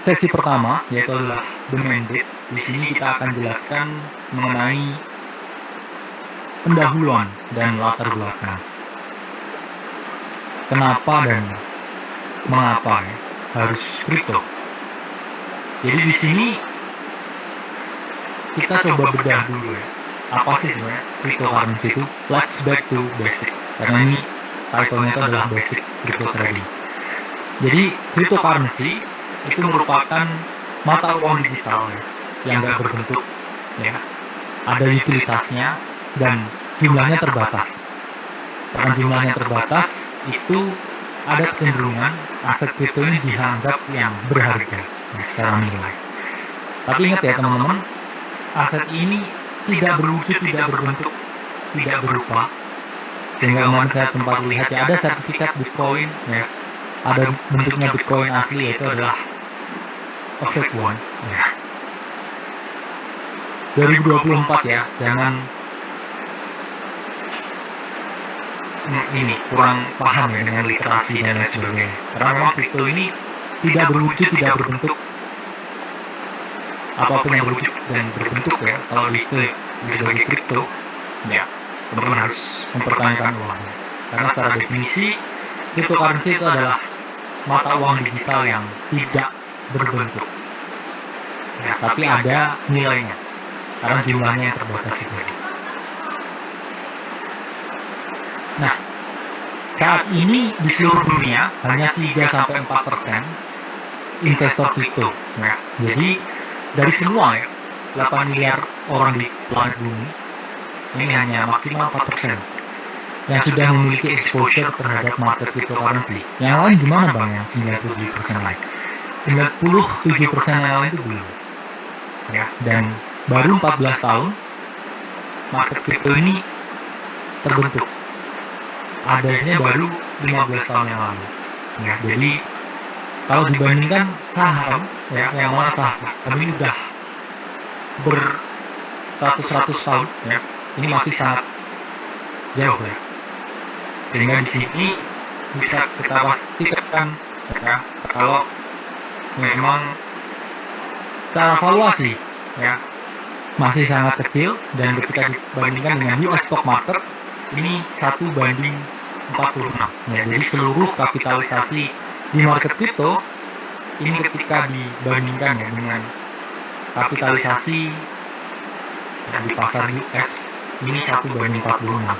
sesi pertama, yaitu adalah the mandate. Di sini kita akan jelaskan mengenai pendahuluan dan latar belakang. Kenapa dan mengapa harus kripto? Jadi di sini kita coba bedah dulu ya. Apa sih sebenarnya cryptocurrency itu? Let's back to basic. Karena ini title-nya itu adalah basic crypto trading. Jadi cryptocurrency itu merupakan mata uang digital ya, yang nggak berbentuk ya. Ada utilitasnya dan jumlahnya terbatas. Karena jumlahnya terbatas, itu ada kecenderungan aset kripto ini dianggap yang berharga secara nilai. Tapi ingat ya teman-teman, aset ini tidak berwujud, tidak berbentuk, tidak berupa. Sehingga kemarin saya sempat lihat ya, ada sertifikat Bitcoin ya, ada bentuknya Bitcoin asli, yaitu adalah a fake one ya. 2024 ya, jangan ini kurang paham ya dengan literasi dan lain sebagainya. Karena memang kripto ini tidak berwujud, tidak berbentuk. Apapun yang berwujud dan berbentuk ya, kalau itu sebagai kripto, ya teman-teman harus mempertanyakan uangnya. Karena secara definisi, cryptocurrency itu adalah mata uang digital yang tidak berbentuk. Ya, tapi ada nilainya, karena jumlahnya yang terbatas itu. Nah, saat ini di seluruh dunia hanya 3-4% investor kripto. Ya. Jadi dari semua ya, 8 miliar orang di planet bumi, ini hanya maksimal 4% yang sudah memiliki exposure terhadap market cryptocurrency. Yang lain gimana bang yang 97% lain? 97% yang lain itu belum. Ya, dan baru 14 tahun market crypto ini terbentuk. Adanya baru 15 tahun yang lalu. Ya, jadi kalau dibandingkan saham, ya, yang mana saham ini udah beratus-ratus tahun, ya, ini masih sangat jauh ya. Sehingga di sini bisa kita pastikan ya, kalau memang secara valuasi ya masih sangat kecil, dan ketika dibandingkan dengan US stock market ini 1:46 ya. Jadi seluruh kapitalisasi di market kripto ini ketika dibandingkan ya dengan kapitalisasi ya, di pasar US ini 1:46.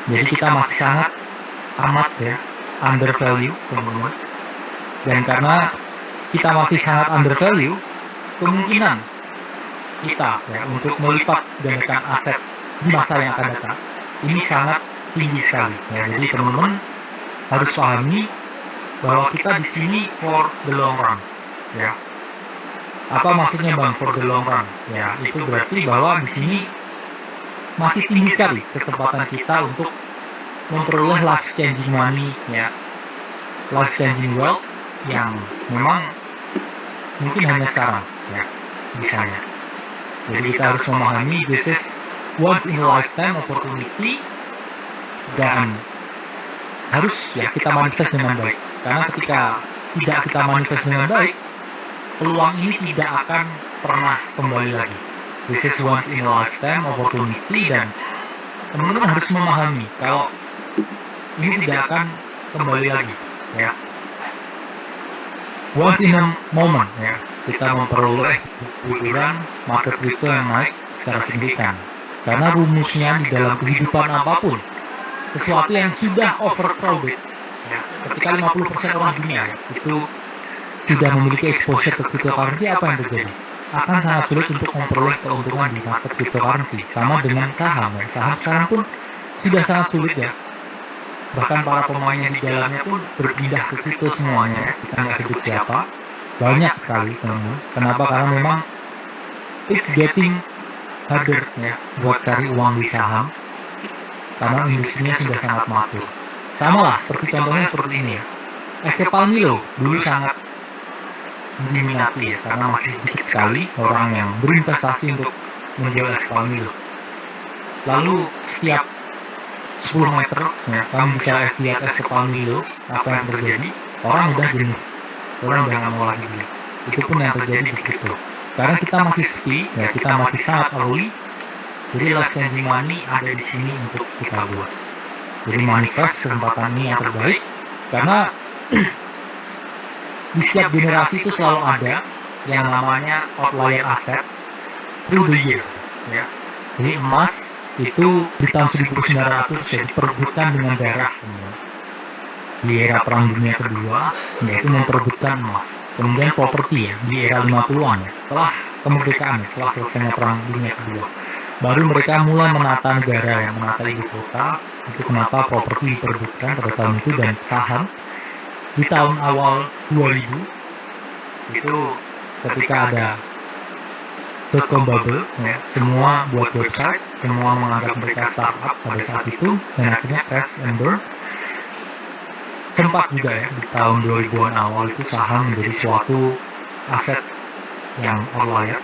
Jadi kita masih sangat amat ya undervalue teman-teman. Dan karena kita masih sangat undervalue, kemungkinan kita ya untuk melipat gandakan aset di masa yang akan datang ini sangat tinggi sekali ya. Jadi teman-teman harus pahami bahwa kita di sini for the long run ya. Apa maksudnya bang for the long run? Ya itu berarti bahwa di sini masih tinggi sekali kesempatan kita untuk memperoleh life changing money ya, life changing wealth yang memang mungkin hanya sekarang ya bisanya. Jadi kita harus memahami this is once in a lifetime opportunity, dan harus ya kita manifest dengan baik. Karena ketika tidak kita manifest dengan baik, peluang ini tidak akan pernah kembali lagi. This is once in a lifetime opportunity, dan teman-teman harus memahami kalau ini tidak akan kembali lagi ya. Once in a moment ya, kita memperoleh guguran market crypto yang naik secara signifikan. Karena rumusnya di dalam kehidupan apapun, sesuatu yang sudah overcrowded ya, ketika 50% orang dunia ya, itu sudah memiliki exposure ke cryptocurrency, apa yang terjadi? Akan sangat sulit untuk memperoleh keuntungan di market cryptocurrency. Sama dengan saham ya, saham sekarang pun sudah sangat sulit ya. Bahkan para pemain yang di dalamnya pun berpindah ke kripto semuanya ya. Kita nggak sebut siapa, banyak sekali teman-teman. Kenapa? Karena memang it's getting harder ya buat cari uang di saham, karena industrinya sudah sangat matur. Sama lah seperti contohnya seperti ini ya, SK Palmilo dulu sangat diminati ya, karena masih sedikit sekali orang yang berinvestasi untuk menjual SK Palmilo. Lalu setiap 10 meter ya, kamu bisa lihat SK Palmilo, apa yang terjadi? Orang udah jenuh, orang udah nggak mau lagi beli. Itu pun yang terjadi di kripto. Karena kita masih sepi, ya kita masih sangat early. Jadi life changing money ada di sini untuk kita buat. Jadi manifest kesempatan ini yang terbaik karena di setiap generasi itu selalu ada yang namanya outlier asset through the year, ya. Jadi emas itu di tahun 1900 ya diperebutkan dengan darah, teman. Di era Perang Dunia Kedua, yaitu memperebutkan emas. Kemudian properti ya, di era 50-an ya, setelah kemerdekaan ya, setelah selesainya Perang Dunia Kedua. Baru mereka mulai menata negara ya, menata ibu kota. Itu kenapa properti diperebutkan pada tahun itu dan saham di tahun awal 2000 itu ketika ada dotcom bubble ya, semua buat website, semua menganggap mereka startup pada saat itu dan akhirnya crash and burn. Sempat juga ya di tahun 2000-an awal itu saham menjadi suatu aset yang outlier.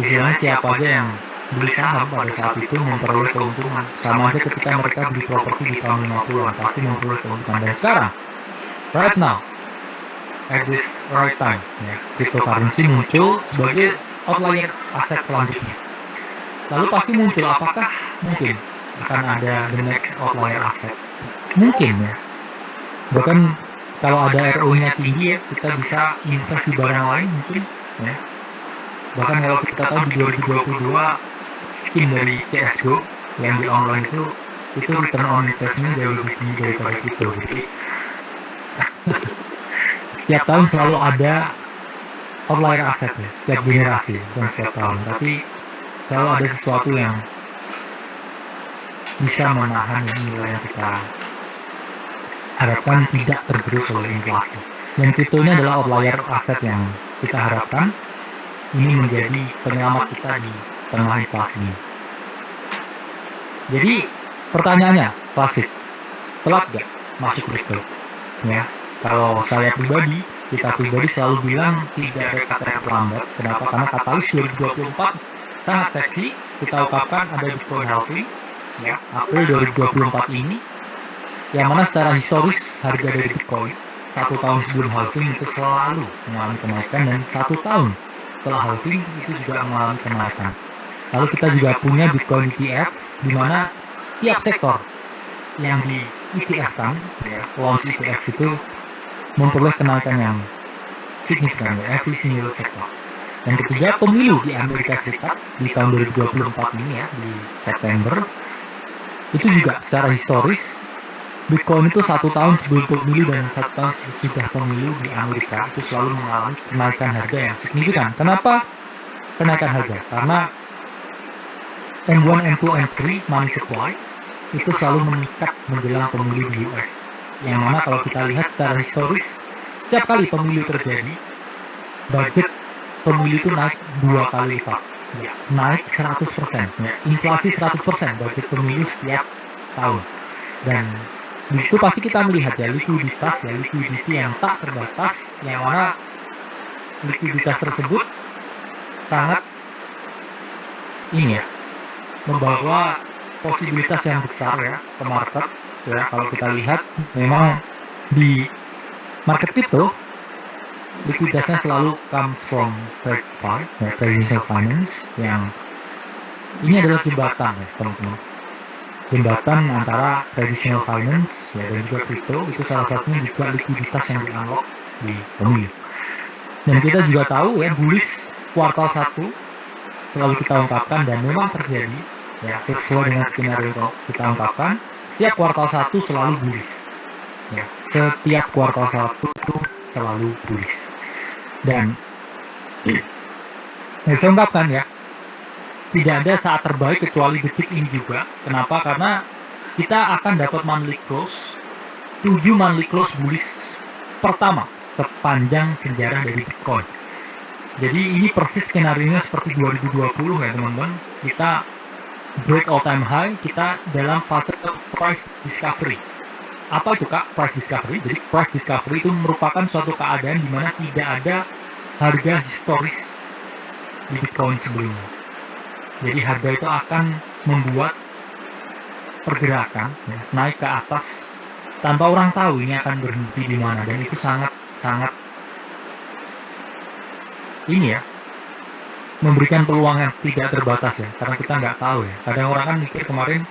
Istilahnya siapa aja yang beli saham pada saat itu memperoleh keuntungan. Sama aja ketika mereka beli properti di tahun 50-an pasti memperoleh keuntungan. Dan sekarang, right now, at this right time, ya, cryptocurrency muncul sebagai outlier aset selanjutnya. Lalu pasti muncul, apakah mungkin akan ada the next outlier asset? Mungkin ya. Bahkan kalau ada ROI-nya tinggi ya, kita bisa invest di barang lain mungkin ya. Bahkan kalau kita tahu di 2022 skin dari CSGO yang di online itu return on investment jauh lebih tinggi daripada kripto. Jadi setiap tahun selalu ada outlier aset ya, setiap generasi dan setiap tahun. Tapi selalu ada sesuatu yang bisa menahan nilai yang kita harapkan tidak tergerus oleh inflasi. Dan kripto ini adalah outlier aset yang kita harapkan ini menjadi penyelamat kita di tengah inflasi ini. Jadi pertanyaannya klasik, telat gak masuk kripto? Ya, kalau saya pribadi, kita pribadi selalu bilang tidak ada kata yang terlambat. Kenapa? Karena katalis 2024 sangat seksi. Kita ungkapkan ada Bitcoin halving, ya, April 2024 ini, yang mana secara historis harga dari Bitcoin 1 tahun sebelum halving itu selalu mengalami kenaikan dan 1 tahun setelah halving itu juga mengalami kenaikan. Lalu kita juga punya Bitcoin ETF di mana setiap sektor yang di ETF-kan, ya, launch ETF itu memperoleh kenaikan yang signifikan ya, every single sektor. Yang ketiga, pemilu di Amerika Serikat di tahun 2024 ini ya, di September, itu juga secara historis Bitcoin itu 1 tahun sebelum pemilu dan 1 tahun sesudah pemilu di Amerika itu selalu mengalami kenaikan harga yang signifikan. Kenapa kenaikan harga? Karena M1, M2, M3 money supply itu selalu meningkat menjelang pemilu di US. Yang mana kalau kita lihat secara historis, setiap kali pemilu terjadi, budget pemilu itu naik 2 kali lipat. Ya, naik 100%. Ya, inflasi 100% budget pemilu setiap tahun. Dan di situ pasti kita melihat ya likuiditas ya, liquidity yang tak terbatas, yang mana likuiditas tersebut sangat ini ya, membawa posibilitas yang besar ya ke market ya. Kalau kita lihat memang di market itu likuiditasnya selalu comes from TradFi ya, traditional finance, yang ini adalah jembatan ya teman-teman, jembatan antara traditional finance ya dan juga crypto. Itu salah satunya juga likuiditas yang di-unlock di pemilu. Dan kita juga tahu ya bullish kuartal 1 selalu kita ungkapkan dan memang terjadi ya sesuai dengan skenario yang kita ungkapkan. Setiap kuartal 1 selalu bullish ya, setiap kuartal 1 itu selalu bullish. Dan saya ungkapkan ya, tidak ada saat terbaik kecuali detik ini juga. Kenapa? Karena kita akan dapat monthly close 7 monthly close bullish pertama sepanjang sejarah dari Bitcoin. Jadi ini persis skenario-nya seperti 2020 ya teman-teman. Kita break all time high, kita dalam fase price discovery. Apa itu Kak price discovery? Jadi price discovery itu merupakan suatu keadaan di mana tidak ada harga historis di Bitcoin sebelumnya. Jadi harga itu akan membuat pergerakan ya, naik ke atas tanpa orang tahu ini akan berhenti di mana, dan itu sangat ini ya, memberikan peluang yang tidak terbatas ya, karena kita nggak tahu ya. Kadang orang kan mikir kemarin,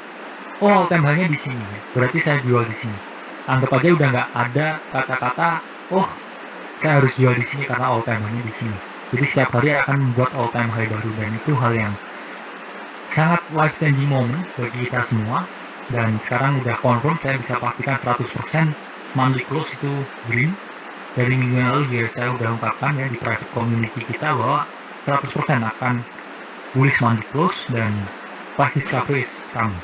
oh all time high-nya di sini ya, berarti saya jual di sini. Anggap aja udah nggak ada kata-kata, oh saya harus jual di sini karena all time high-nya di sini. Jadi setiap hari akan membuat all time high baru, dan itu hal yang sangat life changing moment bagi kita semua. Dan sekarang udah confirm, saya bisa pastikan 100% monthly close itu green. Dari minggu yang lalu juga saya udah ungkapkan ya di private community kita bahwa 100% akan bullish monthly close dan pasti cafe kami.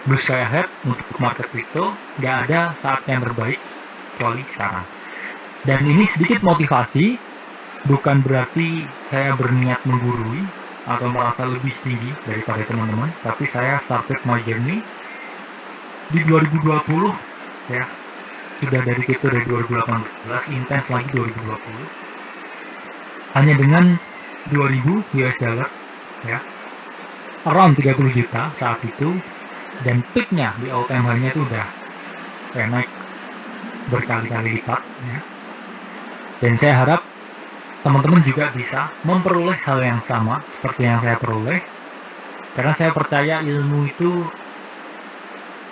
Blue sky ahead untuk market crypto, nggak ada saat yang terbaik kecuali sekarang. Dan ini sedikit motivasi, bukan berarti saya berniat menggurui atau merasa lebih tinggi daripada teman-teman, tapi saya started my journey di 2020 ya, sudah dari crypto dari 2018, intens lagi 2020, hanya dengan 2000 US dollar ya, around 30 juta saat itu, dan peaknya di all time high-nya itu udah ya naik berkali-kali lipat ya. Dan saya harap teman-teman juga bisa memperoleh hal yang sama seperti yang saya peroleh, karena saya percaya ilmu itu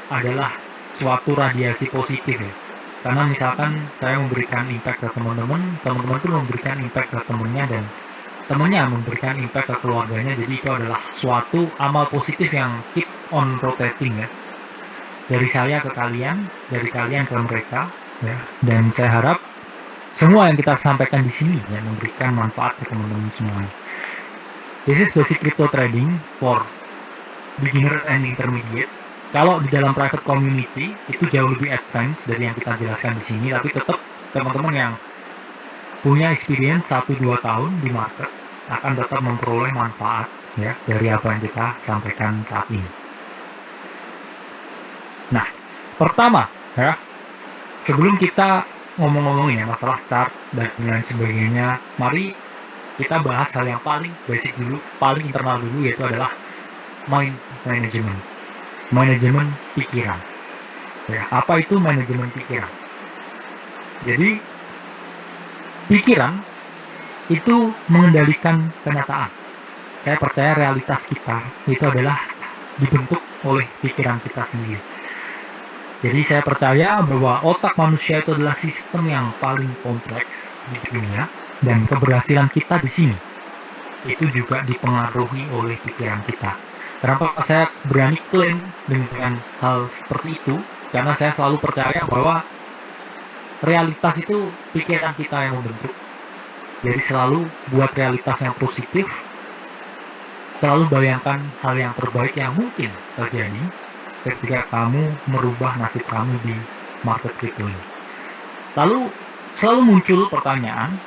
adalah suatu radiasi positif ya. Karena misalkan saya memberikan impact ke teman-teman, teman-teman pun memberikan impact ke temennya, dan temennya memberikan impact ke keluarganya. Jadi itu adalah suatu amal positif yang keep on rotating ya, dari saya ke kalian, dari kalian ke mereka ya. Dan saya harap semua yang kita sampaikan di sini ya memberikan manfaat ke teman-teman semuanya. This is basic crypto trading for beginner and intermediate. Kalau di dalam private community itu jauh lebih advance dari yang kita jelaskan di sini, tapi tetap teman-teman yang punya experience 1-2 tahun di market akan tetap memperoleh manfaat ya dari apa yang kita sampaikan saat ini. Nah, pertama ya, sebelum kita ngomong-ngomongin ya masalah chart dan lain sebagainya, mari kita bahas hal yang paling basic dulu, paling internal dulu, yaitu adalah mind management. Manajemen pikiran. Ya, apa itu manajemen pikiran? Jadi, pikiran itu mengendalikan kenyataan. Saya percaya realitas kita itu adalah dibentuk oleh pikiran kita sendiri. Jadi saya percaya bahwa otak manusia itu adalah sistem yang paling kompleks di dunia, dan keberhasilan kita di sini itu juga dipengaruhi oleh pikiran kita. Kenapa saya berani klaim dengan hal seperti itu? Karena saya selalu percaya bahwa realitas itu pikiran kita yang membentuk. Jadi selalu buat realitas yang positif, selalu bayangkan hal yang terbaik yang mungkin terjadi ketika kamu merubah nasib kamu di market crypto ini. Lalu selalu muncul pertanyaan,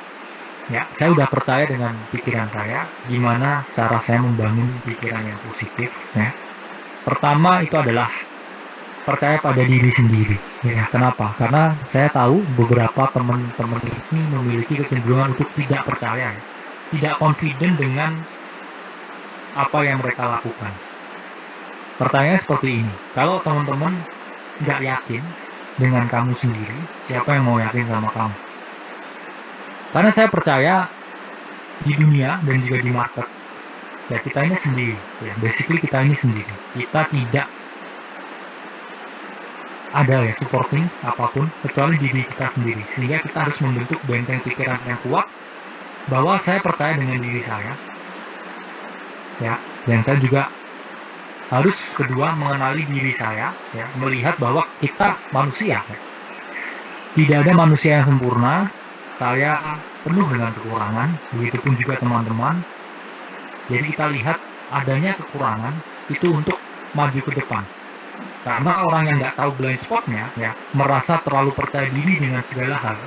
ya, saya udah percaya dengan pikiran saya, gimana cara saya membangun pikiran yang positif ya. Pertama itu adalah percaya pada diri sendiri ya. Kenapa? Karena saya tahu beberapa teman-teman ini memiliki kecenderungan untuk tidak percaya ya, tidak confident dengan apa yang mereka lakukan. Pertanyaannya seperti ini, kalau teman-teman nggak yakin dengan kamu sendiri, siapa yang mau yakin sama kamu? Karena saya percaya di dunia dan juga di market ya, kita ini sendiri ya, basically kita ini sendiri, kita tidak ada ya supporting apapun kecuali diri kita sendiri, sehingga kita harus membentuk benteng pikiran yang kuat bahwa saya percaya dengan diri saya ya, dan saya juga harus kedua mengenali diri saya ya, melihat bahwa kita manusia ya. Tidak ada manusia yang sempurna, saya penuh dengan kekurangan, begitupun juga teman-teman. Jadi kita lihat adanya kekurangan itu untuk maju ke depan. Karena orang yang nggak tahu blind spotnya, ya, merasa terlalu percaya diri dengan segala hal,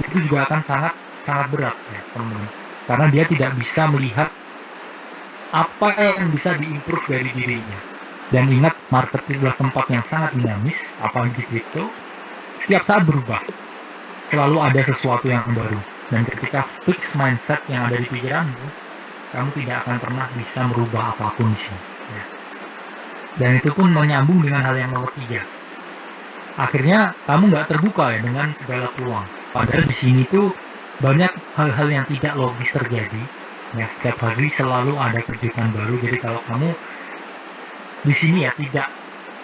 itu juga akan sangat berat ya teman-teman. Karena dia tidak bisa melihat apa yang bisa diimprove dari dirinya. Dan ingat, market itu adalah tempat yang sangat dinamis, apalagi kripto, setiap saat berubah. Selalu ada sesuatu yang baru. Dan ketika fixed mindset yang ada di pikiranmu, kamu tidak akan pernah bisa merubah apapun di sini. Ya. Dan itu pun menyambung dengan hal yang nomor 3. Akhirnya kamu nggak terbuka ya dengan segala peluang. Padahal di sini tuh banyak hal-hal yang tidak logis terjadi. Ya, setiap hari selalu ada kejutan baru. Jadi kalau kamu di sini ya tidak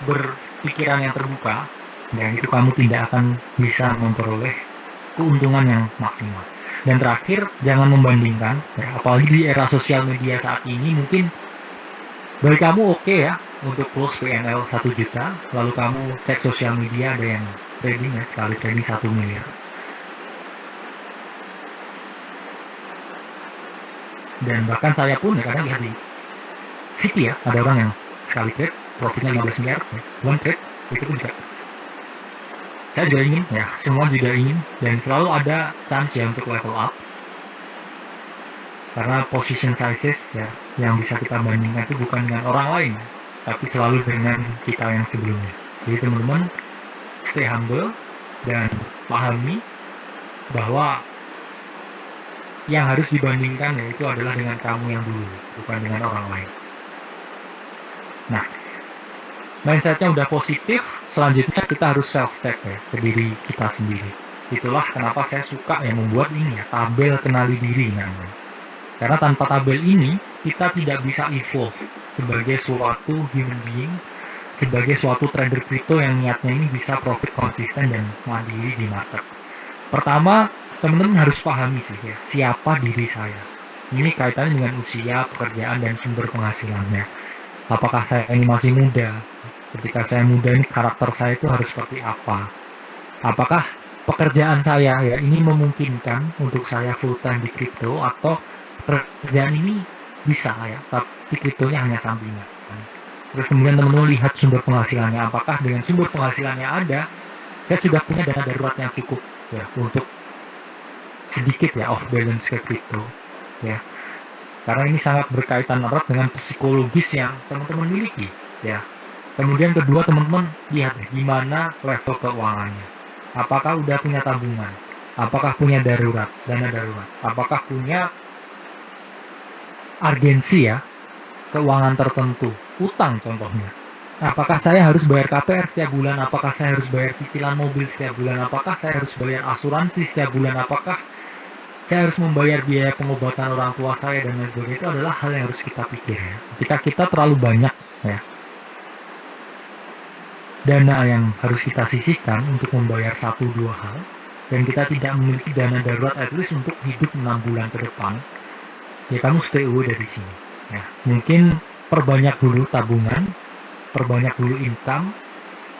berpikiran yang terbuka, dan itu kamu tidak akan bisa memperoleh keuntungan yang maksimal. Dan terakhir, jangan membandingkan, ya, apalagi di era sosial media saat ini. Mungkin bagi kamu oke ya untuk close PNL 1 juta, lalu kamu cek sosial media ada yang trading ya, sekali trading 1 miliar. Dan bahkan saya pun ya kadang lihat di City ya, ada orang yang sekali trade profitnya 15 miliar, ya, one trade itu pun juga. Saya juga ingin ya, semua juga ingin, dan selalu ada chance ya untuk level up. Karena position sizes ya yang bisa kita bandingkan itu bukan dengan orang lain, tapi selalu dengan kita yang sebelumnya. Jadi teman-teman, stay humble dan pahami bahwa yang harus dibandingkan yaitu adalah dengan kamu yang dulu, bukan dengan orang lain. Nah, mindsetnya udah positif, selanjutnya kita harus self-check ya ke diri kita sendiri. Itulah kenapa saya suka ya membuat ini ya, tabel kenali diri namanya. Karena tanpa tabel ini, kita tidak bisa evolve sebagai suatu human being, sebagai suatu trader crypto yang niatnya ini bisa profit konsisten dan mandiri di market. Pertama, teman-teman harus pahami sih ya, siapa diri saya. Ini kaitannya dengan usia, pekerjaan, dan sumber penghasilannya. Apakah saya ini masih muda? Ketika saya muda ini karakter saya itu harus seperti apa? Apakah pekerjaan saya ya ini memungkinkan untuk saya full time di kripto, atau pekerjaan ini bisa ya, tapi kriptonya hanya sampingan. Terus kemudian teman-teman lihat sumber penghasilannya, apakah dengan sumber penghasilannya ada, saya sudah punya dana darurat yang cukup ya untuk sedikit ya off balance ke kripto ya. Karena ini sangat berkaitan erat dengan psikologis yang teman-teman miliki ya. Kemudian kedua, teman-teman lihat ya, gimana level keuangannya. Apakah udah punya tabungan? Apakah punya darurat, dana darurat? Apakah punya urgensi ya, keuangan tertentu, utang contohnya. Apakah saya harus bayar KPR setiap bulan? Apakah saya harus bayar cicilan mobil setiap bulan? Apakah saya harus bayar asuransi setiap bulan? Apakah saya harus membayar biaya pengobatan orang tua saya dan lain sebagainya? Itu adalah hal yang harus kita pikir ya. Ketika kita terlalu banyak ya dana yang harus kita sisihkan untuk membayar 1-2 hal, dan kita tidak memiliki dana darurat at least untuk hidup 6 bulan ke depan, ya kamu stay away dari sini. Ya, mungkin perbanyak dulu tabungan, perbanyak dulu income,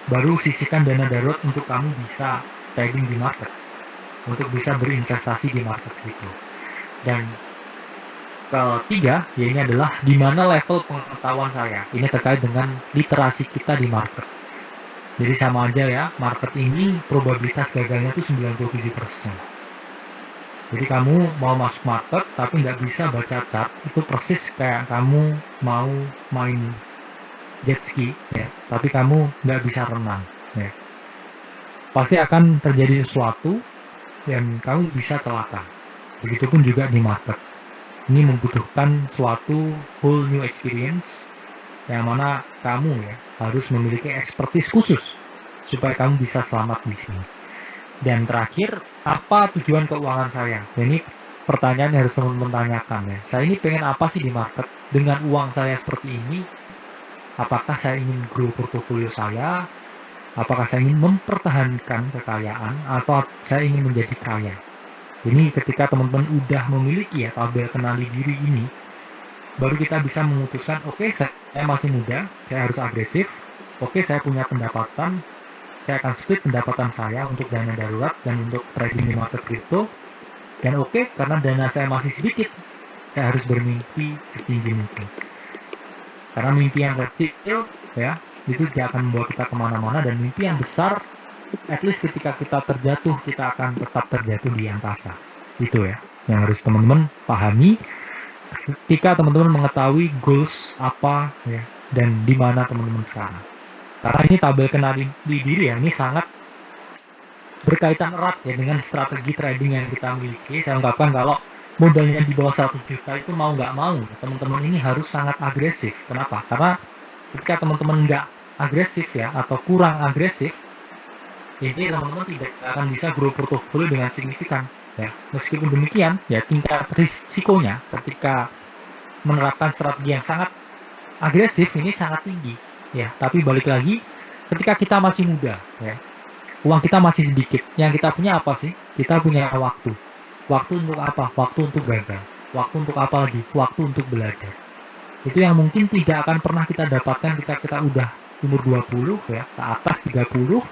baru sisihkan dana darurat untuk kamu bisa trading di market, untuk bisa berinvestasi di market itu. Dan ketiga, ya ini adalah di mana level pengetahuan saya. Ini terkait dengan literasi kita di market. Jadi sama aja ya, market ini probabilitas gagalnya itu 97%. Jadi kamu mau masuk market tapi nggak bisa baca chart, itu persis kayak kamu mau main jet ski ya, tapi kamu nggak bisa renang ya. Pasti akan terjadi sesuatu dan kamu bisa celaka. Begitupun juga di market. Ini membutuhkan suatu whole new experience yang mana kamu ya harus memiliki expertise khusus supaya kamu bisa selamat di sini. Dan terakhir, apa tujuan keuangan saya? Ini pertanyaan yang harus teman-teman tanyakan ya. Saya ini pengen apa sih di market? Dengan uang saya seperti ini, apakah saya ingin grow portofolio saya? Apakah saya ingin mempertahankan kekayaan? Atau saya ingin menjadi kaya? Ini ketika teman-teman udah memiliki ya tabel kenali diri ini, baru kita bisa memutuskan, oke, saya masih muda, saya harus agresif. Oke, saya punya pendapatan, saya akan split pendapatan saya untuk dana darurat dan untuk trading di market crypto. Dan oke, karena dana saya masih sedikit, saya harus bermimpi setinggi mungkin. Karena mimpi yang kecil ya, itu tidak akan membawa kita kemana-mana, dan mimpi yang besar, at least ketika kita terjatuh, kita akan tetap terjatuh di angkasa. Itu ya, yang harus teman-teman pahami ketika teman-teman mengetahui goals apa ya, dan di mana teman-teman sekarang. Karena ini tabel kenali diri ya, ini sangat berkaitan erat ya dengan strategi trading yang kita miliki. Saya ungkapkan kalau modalnya di bawah 100 juta itu mau nggak mau, teman-teman ini harus sangat agresif. Kenapa? Karena ketika teman-teman nggak agresif ya, atau kurang agresif, ini teman-teman tidak akan bisa grow portfolio dengan signifikan. ya. Meskipun demikian, ya tingkat risikonya ketika menerapkan strategi yang sangat agresif ini sangat tinggi, ya. Tapi balik lagi, ketika kita masih muda, ya, uang kita masih sedikit, yang kita punya apa sih? Kita punya waktu. Waktu untuk apa? Waktu untuk gagal. Waktu untuk apa lagi? Waktu untuk belajar. Itu yang mungkin tidak akan pernah kita dapatkan ketika kita udah umur 20 ya, ke atas 30,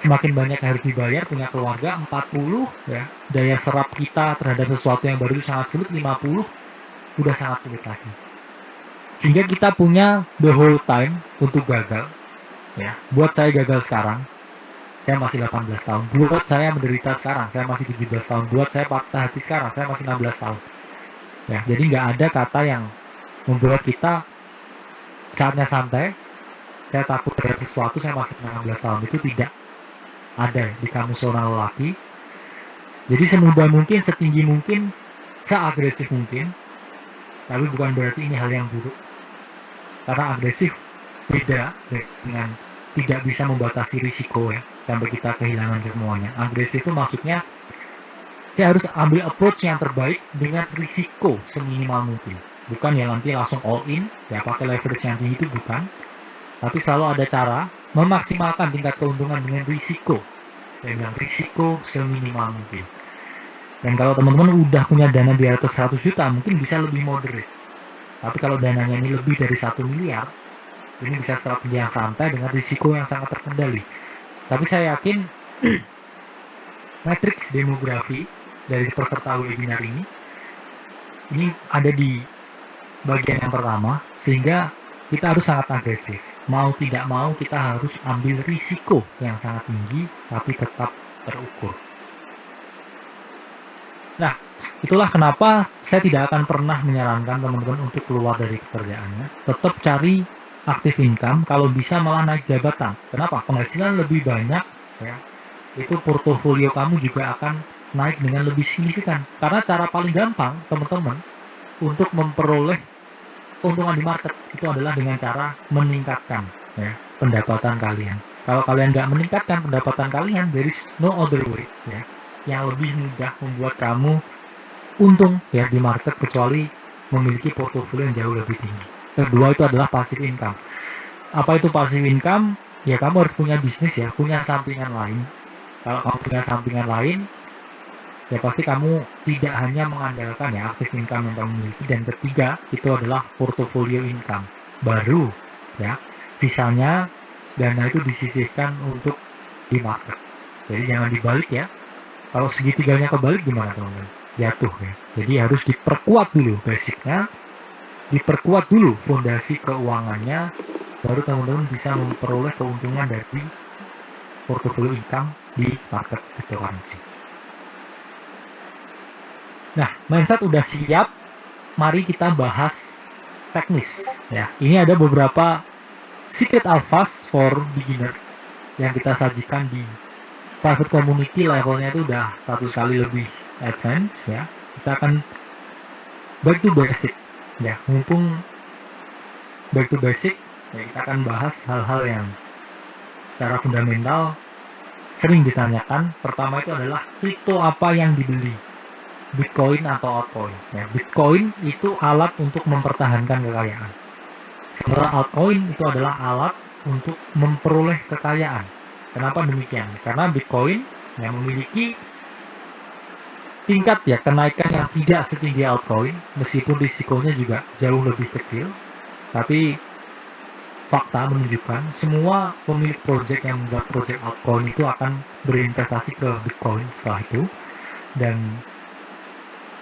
semakin banyak yang harus dibayar, punya keluarga 40 ya, daya serap kita terhadap sesuatu yang baru itu sangat sulit, 50 udah sangat sulit lagi. Sehingga kita punya the whole time untuk gagal ya. Buat saya gagal sekarang, saya masih 18 tahun. Buat saya menderita sekarang, saya masih 17 tahun. Buat saya patah hati sekarang, saya masih 16 tahun. Ya, jadi nggak ada kata yang membuat kita saatnya santai, saya takut terhadap sesuatu, saya masih 16 tahun. Itu tidak ada di kamus seorang lelaki. Jadi semudah mungkin, setinggi mungkin, seagresif mungkin, tapi bukan berarti ini hal yang buruk. Karena agresif beda dengan tidak bisa membatasi risiko ya, sampai kita kehilangan semuanya. Agresif itu maksudnya saya harus ambil approach yang terbaik dengan risiko seminimal mungkin. Bukan ya nanti langsung all in, ya pakai leverage yang tinggi, itu bukan. Tapi selalu ada cara memaksimalkan tingkat keuntungan dengan risiko. Dengan risiko seminimal mungkin. Dan kalau teman-teman udah punya dana di atas 100 juta, mungkin bisa lebih moderate. Tapi kalau dananya ini lebih dari 1 miliar, ini bisa strategi yang santai dengan risiko yang sangat terkendali. Tapi saya yakin matriks demografi dari peserta webinar ini ada di bagian yang pertama, sehingga kita harus sangat agresif. Mau tidak mau kita harus ambil risiko yang sangat tinggi, tapi tetap terukur. Nah, itulah kenapa saya tidak akan pernah menyarankan teman-teman untuk keluar dari pekerjaannya. Tetap cari aktif income, kalau bisa malah naik jabatan. Kenapa? Penghasilan lebih banyak, ya. Itu portofolio kamu juga akan naik dengan lebih signifikan. Karena cara paling gampang, teman-teman, untuk memperoleh keuntungan di market itu adalah dengan cara meningkatkan ya, pendapatan kalian. Kalau kalian nggak meningkatkan pendapatan kalian, there is no other way ya, yang lebih mudah membuat kamu untung ya di market kecuali memiliki portofolio yang jauh lebih tinggi. Kedua itu adalah passive income. Apa itu passive income? Ya kamu harus punya bisnis ya, punya sampingan lain. Kalau kamu punya sampingan lain, ya pasti kamu tidak hanya mengandalkan ya aktif income yang kamu miliki. Dan ketiga itu adalah portfolio income baru ya, sisanya dana itu disisihkan untuk di market. Jadi jangan dibalik ya, kalau segitiganya kebalik gimana teman-teman, jatuh ya. Jadi harus diperkuat dulu basicnya, diperkuat dulu fondasi keuangannya, baru teman-teman bisa memperoleh keuntungan dari portfolio income di market cryptocurrency. Nah, mindset udah siap, mari kita bahas teknis ya. Ini ada beberapa secret alphas for beginner yang kita sajikan di private community, levelnya itu udah 100 kali lebih advance ya. Kita akan back to basic ya. Mumpung back to basic ya, kita akan bahas hal-hal yang secara fundamental sering ditanyakan. Pertama itu adalah kripto apa yang dibeli, Bitcoin atau altcoin ya. Bitcoin itu alat untuk mempertahankan kekayaan, sementara altcoin itu adalah alat untuk memperoleh kekayaan. Kenapa demikian? Karena Bitcoin yang memiliki tingkat ya kenaikan yang tidak setinggi altcoin, meskipun risikonya juga jauh lebih kecil. Tapi fakta menunjukkan semua pemilik project yang membuat project altcoin itu akan berinvestasi ke Bitcoin setelah itu. Dan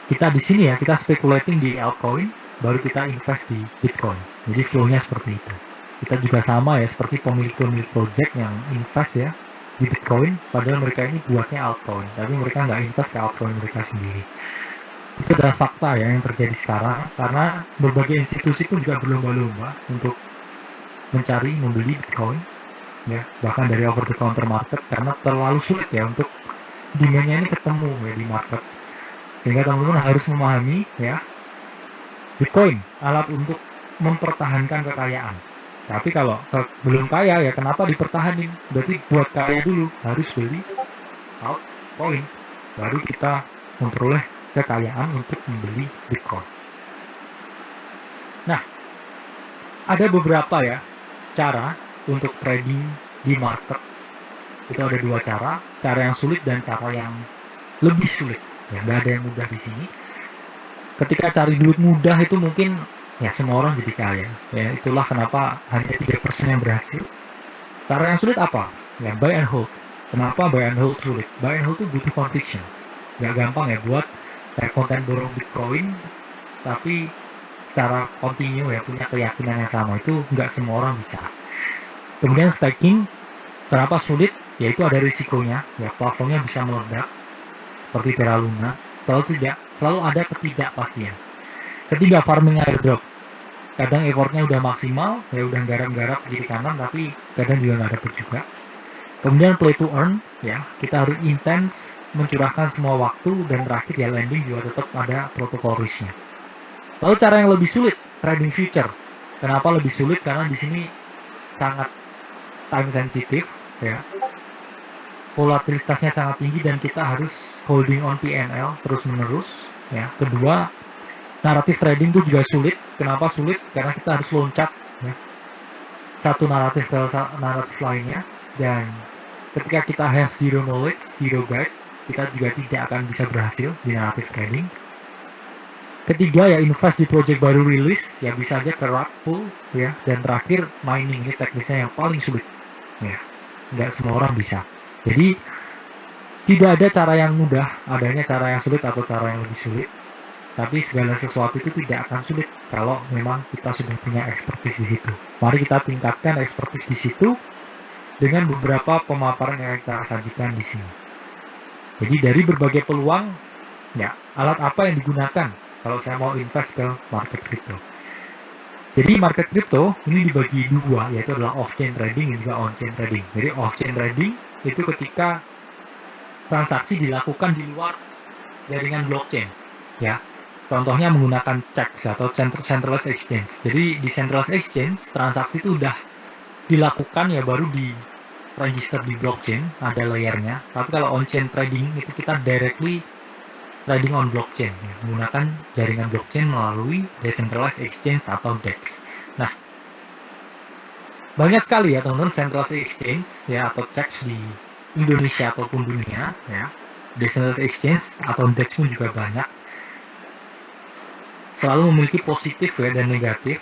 kita di sini ya, kita speculating di altcoin, baru kita invest di Bitcoin. Jadi flow-nya seperti itu. Kita juga sama ya, seperti pemilik-pemilik project yang invest ya di Bitcoin, padahal mereka ini buatnya altcoin, tapi mereka nggak invest ke altcoin mereka sendiri. Itu adalah fakta ya yang terjadi sekarang, karena berbagai institusi pun juga berlomba-lomba untuk mencari, membeli Bitcoin ya, bahkan dari over the counter market, karena terlalu sulit ya untuk demand-nya ini ketemu ya di market. Sehingga teman-teman harus memahami ya, Bitcoin alat untuk mempertahankan kekayaan. Tapi kalau belum kaya ya kenapa dipertahanin? Berarti buat kaya dulu harus beli altcoin. baru kita memperoleh kekayaan untuk membeli Bitcoin. Nah, ada beberapa ya cara untuk trading di market. Itu ada dua cara yang sulit dan cara yang lebih sulit. Ya, nggak ada yang mudah di sini. Ketika cari duit mudah itu mungkin ya semua orang jadi kaya. Ya, itulah kenapa hanya 3% yang berhasil. Cara yang sulit apa? Ya, buy and hold. Kenapa buy and hold sulit? Buy and hold itu butuh conviction. Nggak gampang ya buat kayak konten borong Bitcoin, tapi secara kontinu ya punya keyakinan yang sama, itu nggak semua orang bisa. Kemudian staking, kenapa sulit? Yaitu ada risikonya, ya platformnya bisa meledak seperti Terra Luna, selalu ada ketidakpastian. Ketiga, farming airdrop. Kadang effortnya udah maksimal, ya udah garap-garap kiri kanan, tapi kadang juga nggak dapet juga. Kemudian play to earn, ya kita harus intens mencurahkan semua waktu, dan terakhir ya landing juga tetap ada protokol risknya. Lalu cara yang lebih sulit, trading future. Kenapa lebih sulit? Karena di sini sangat time sensitif, ya. Volatilitasnya sangat tinggi dan kita harus holding on PNL terus menerus, ya. Kedua, naratif trading itu juga sulit. Kenapa sulit? Karena kita harus loncat, ya, satu naratif ke naratif lainnya, dan ketika kita have zero knowledge, zero guide, kita juga tidak akan bisa berhasil di naratif trading. Ketiga ya invest di project baru rilis, ya bisa aja ke rug pull, ya. Dan terakhir mining, ini teknisnya yang paling sulit, ya. Nggak semua orang bisa. Jadi tidak ada cara yang mudah, adanya cara yang sulit atau cara yang lebih sulit. Tapi segala sesuatu itu tidak akan sulit kalau memang kita sudah punya expertise di situ. Mari kita tingkatkan expertise di situ dengan beberapa pemaparan yang kita sajikan di sini. Jadi dari berbagai peluang, ya alat apa yang digunakan kalau saya mau invest ke market crypto. Jadi market crypto ini dibagi dua, yaitu adalah off-chain trading dan juga on-chain trading. Jadi off-chain trading itu ketika transaksi dilakukan di luar jaringan blockchain, ya. Contohnya menggunakan CEX atau centralized exchange. Jadi di centralized exchange transaksi itu udah dilakukan ya baru di register di blockchain, ada layernya. Tapi kalau on-chain trading itu kita directly trading on blockchain, ya, menggunakan jaringan blockchain melalui decentralized exchange atau DEX. Nah, banyak sekali ya teman-teman centralized exchange ya atau CEX di Indonesia ataupun dunia, ya. Decentralized exchange atau DEX pun juga banyak. Selalu memiliki positif ya dan negatif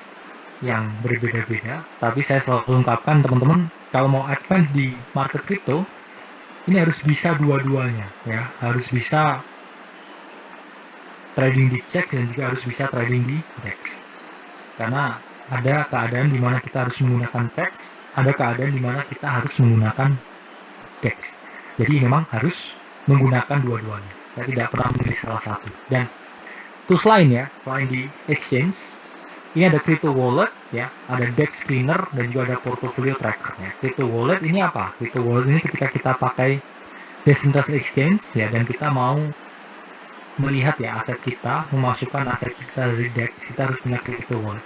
yang berbeda-beda. Tapi saya selalu ungkapkan teman-teman, kalau mau advance di market crypto, ini harus bisa dua-duanya, ya. Harus bisa trading di CEX dan juga harus bisa trading di DEX. Karena ada keadaan di mana kita harus menggunakan CEX, ada keadaan di mana kita harus menggunakan DEX. Jadi memang harus menggunakan dua-duanya. Saya tidak pernah memilih salah satu. Dan tools lain ya, selain di exchange, ini ada crypto wallet, ya, ada DEX screener dan juga ada portfolio tracker. Ya. Crypto wallet ini apa? Crypto wallet ini ketika kita pakai decentralized exchange, ya, dan kita mau melihat ya aset kita, memasukkan aset kita dari DEX, kita harus punya crypto wallet.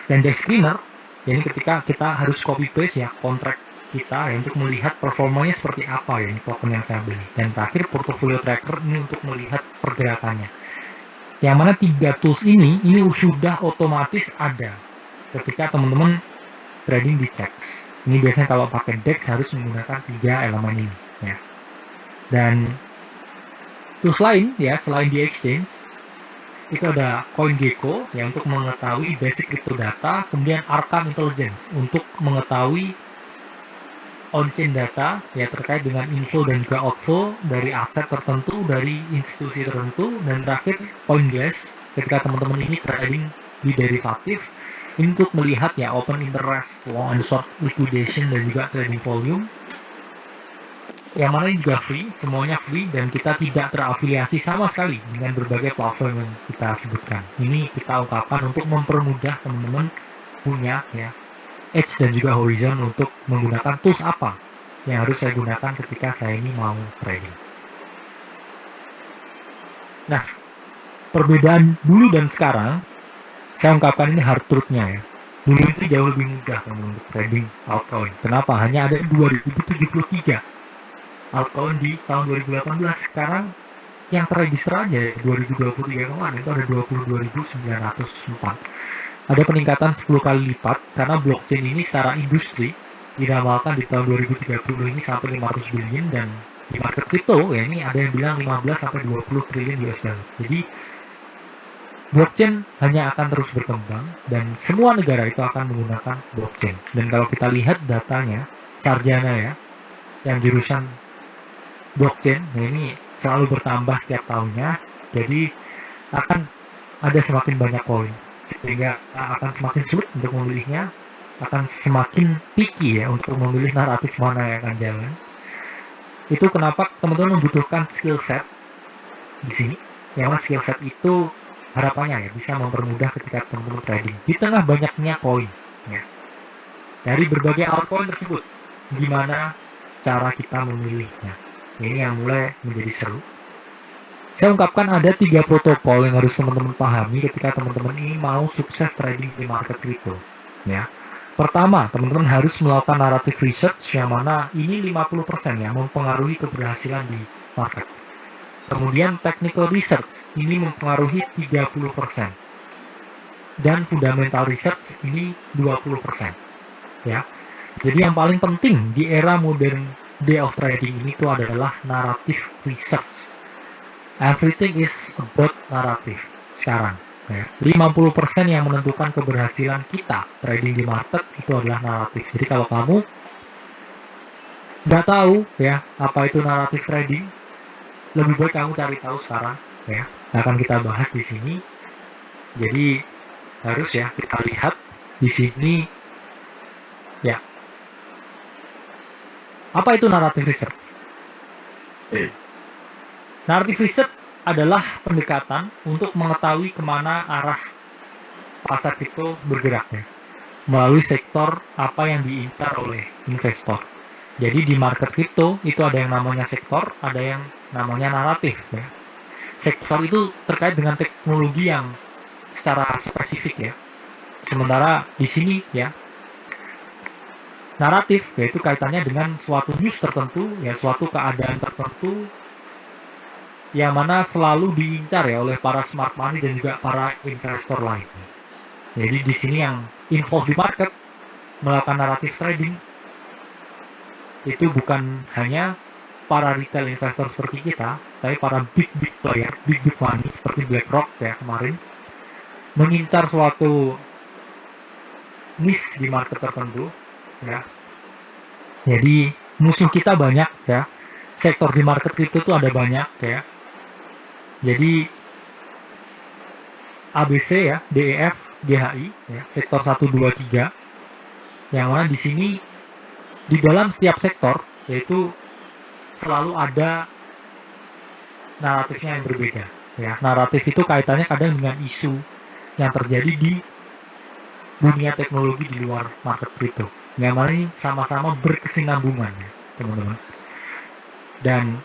Dan DEX screener, ya, ini ketika kita harus copy paste ya kontrak kita ya, untuk melihat performanya seperti apa ya ini token yang saya beli. Dan terakhir portfolio tracker ini untuk melihat pergerakannya. Yang mana tiga tools ini sudah otomatis ada ketika teman-teman trading di CEX. Ini biasanya kalau pakai DEX harus menggunakan tiga elemen ini, ya. Dan tools lain ya selain di exchange itu ada CoinGecko yang untuk mengetahui basic crypto data, kemudian Arkham Intelligence untuk mengetahui on-chain data ya terkait dengan inflow dan juga outflow dari aset tertentu, dari institusi tertentu, dan terakhir CoinGlass ketika teman-teman ini trading di derivatif ini untuk melihat ya open interest, long and short liquidation dan juga trading volume. Yang mana ini juga free, semuanya free dan kita tidak terafiliasi sama sekali dengan berbagai platform yang kita sebutkan. Ini kita ungkapkan untuk mempermudah teman-teman punya ya edge dan juga horizon untuk menggunakan tools apa yang harus saya gunakan ketika saya ini mau trading. Nah, perbedaan dulu dan sekarang, saya ungkapkan ini hard truth-nya ya. Dulu itu jauh lebih mudah teman-teman untuk trading altcoin. Kenapa? Hanya ada 2073 altcoin di tahun 2018. Sekarang yang terregister aja 2023 kemarin itu ada 22.904. Ada peningkatan 10 kali lipat karena blockchain ini secara industri diramalkan di tahun 2030 ini sampai 500 billion, dan di market crypto ya ini ada yang bilang 15 sampai 20 triliun US dollar. Jadi blockchain hanya akan terus berkembang dan semua negara itu akan menggunakan blockchain. Dan kalau kita lihat datanya, sarjana ya, yang jurusan blockchain, nah ini selalu bertambah setiap tahunnya. Jadi akan ada semakin banyak koin, sehingga akan semakin sulit untuk memilihnya, akan semakin picky ya untuk memilih naratif mana yang akan jalan. Itu kenapa teman-teman membutuhkan skill set di sini. Yang mana skill set itu harapannya ya bisa mempermudah ketika teman-teman trading di tengah banyaknya koin ya. Dari berbagai altcoin tersebut, gimana cara kita memilihnya? Ini yang mulai menjadi seru. Saya ungkapkan ada 3 protokol yang harus teman-teman pahami ketika teman-teman ini mau sukses trading di market crypto ya. Pertama, teman-teman harus melakukan narrative research, yang mana ini 50% yang mempengaruhi keberhasilan di market. Kemudian technical research ini mempengaruhi 30%. Dan fundamental research ini 20%. Ya. Jadi yang paling penting di era modern day of trading ini itu adalah narrative research. Everything is about narrative sekarang. Ya. 50% yang menentukan keberhasilan kita trading di market itu adalah naratif. Jadi kalau kamu nggak tahu ya apa itu naratif trading, lebih baik kamu cari tahu sekarang ya. Akan kita bahas di sini. Jadi harus ya kita lihat di sini ya. Apa itu narrative research? Narrative research adalah pendekatan untuk mengetahui kemana arah pasar kripto bergerak ya, melalui sektor apa yang diincar oleh investor. Jadi di market kripto itu ada yang namanya sektor, ada yang namanya naratif ya. Sektor itu terkait dengan teknologi yang secara spesifik ya. Sementara di sini ya, naratif yaitu kaitannya dengan suatu news tertentu ya, suatu keadaan tertentu yang mana selalu diincar ya oleh para smart money dan juga para investor lain. Jadi di sini yang involved di market melakukan naratif trading itu bukan hanya para retail investor seperti kita, tapi para big player, big money seperti BlackRock ya kemarin mengincar suatu niche di market tertentu ya. Jadi musuh kita banyak ya. Sektor di market crypto itu ada banyak ya. Jadi ABC ya, DEF, GHI ya, sektor 1 2 3. Yang mana di sini di dalam setiap sektor yaitu selalu ada naratifnya yang berbeda ya. Naratif itu kaitannya kadang dengan isu yang terjadi di dunia teknologi di luar market crypto. Yang mana ini sama-sama berkesinambungan ya, teman-teman. Dan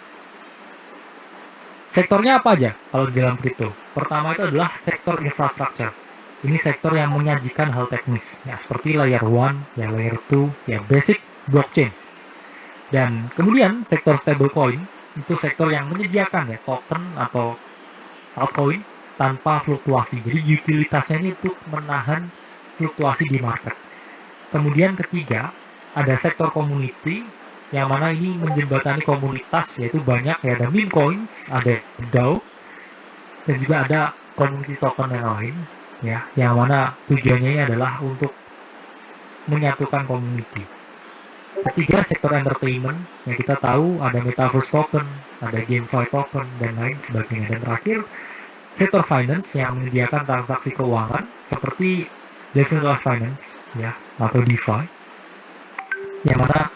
sektornya apa aja kalau di dalam kripto? Pertama itu adalah sektor infrastruktur. Ini sektor yang menyajikan hal teknis ya, seperti layer 1, ya layer 2, ya basic blockchain. Dan kemudian sektor stablecoin itu sektor yang menyediakan ya token atau altcoin tanpa fluktuasi. Jadi utilitasnya ini untuk menahan fluktuasi di market. Kemudian ketiga, ada sektor community yang mana ini menjembatani komunitas, yaitu banyak ya, ada meme coins, ada DAO, dan juga ada community token yang lain ya, yang mana tujuannya ini adalah untuk menyatukan community. Ketiga, sektor entertainment yang kita tahu ada metaverse token, ada GameFi token, dan lain sebagainya. Dan terakhir, sektor finance yang menyediakan transaksi keuangan seperti decentralized finance ya atau DeFi, yang mana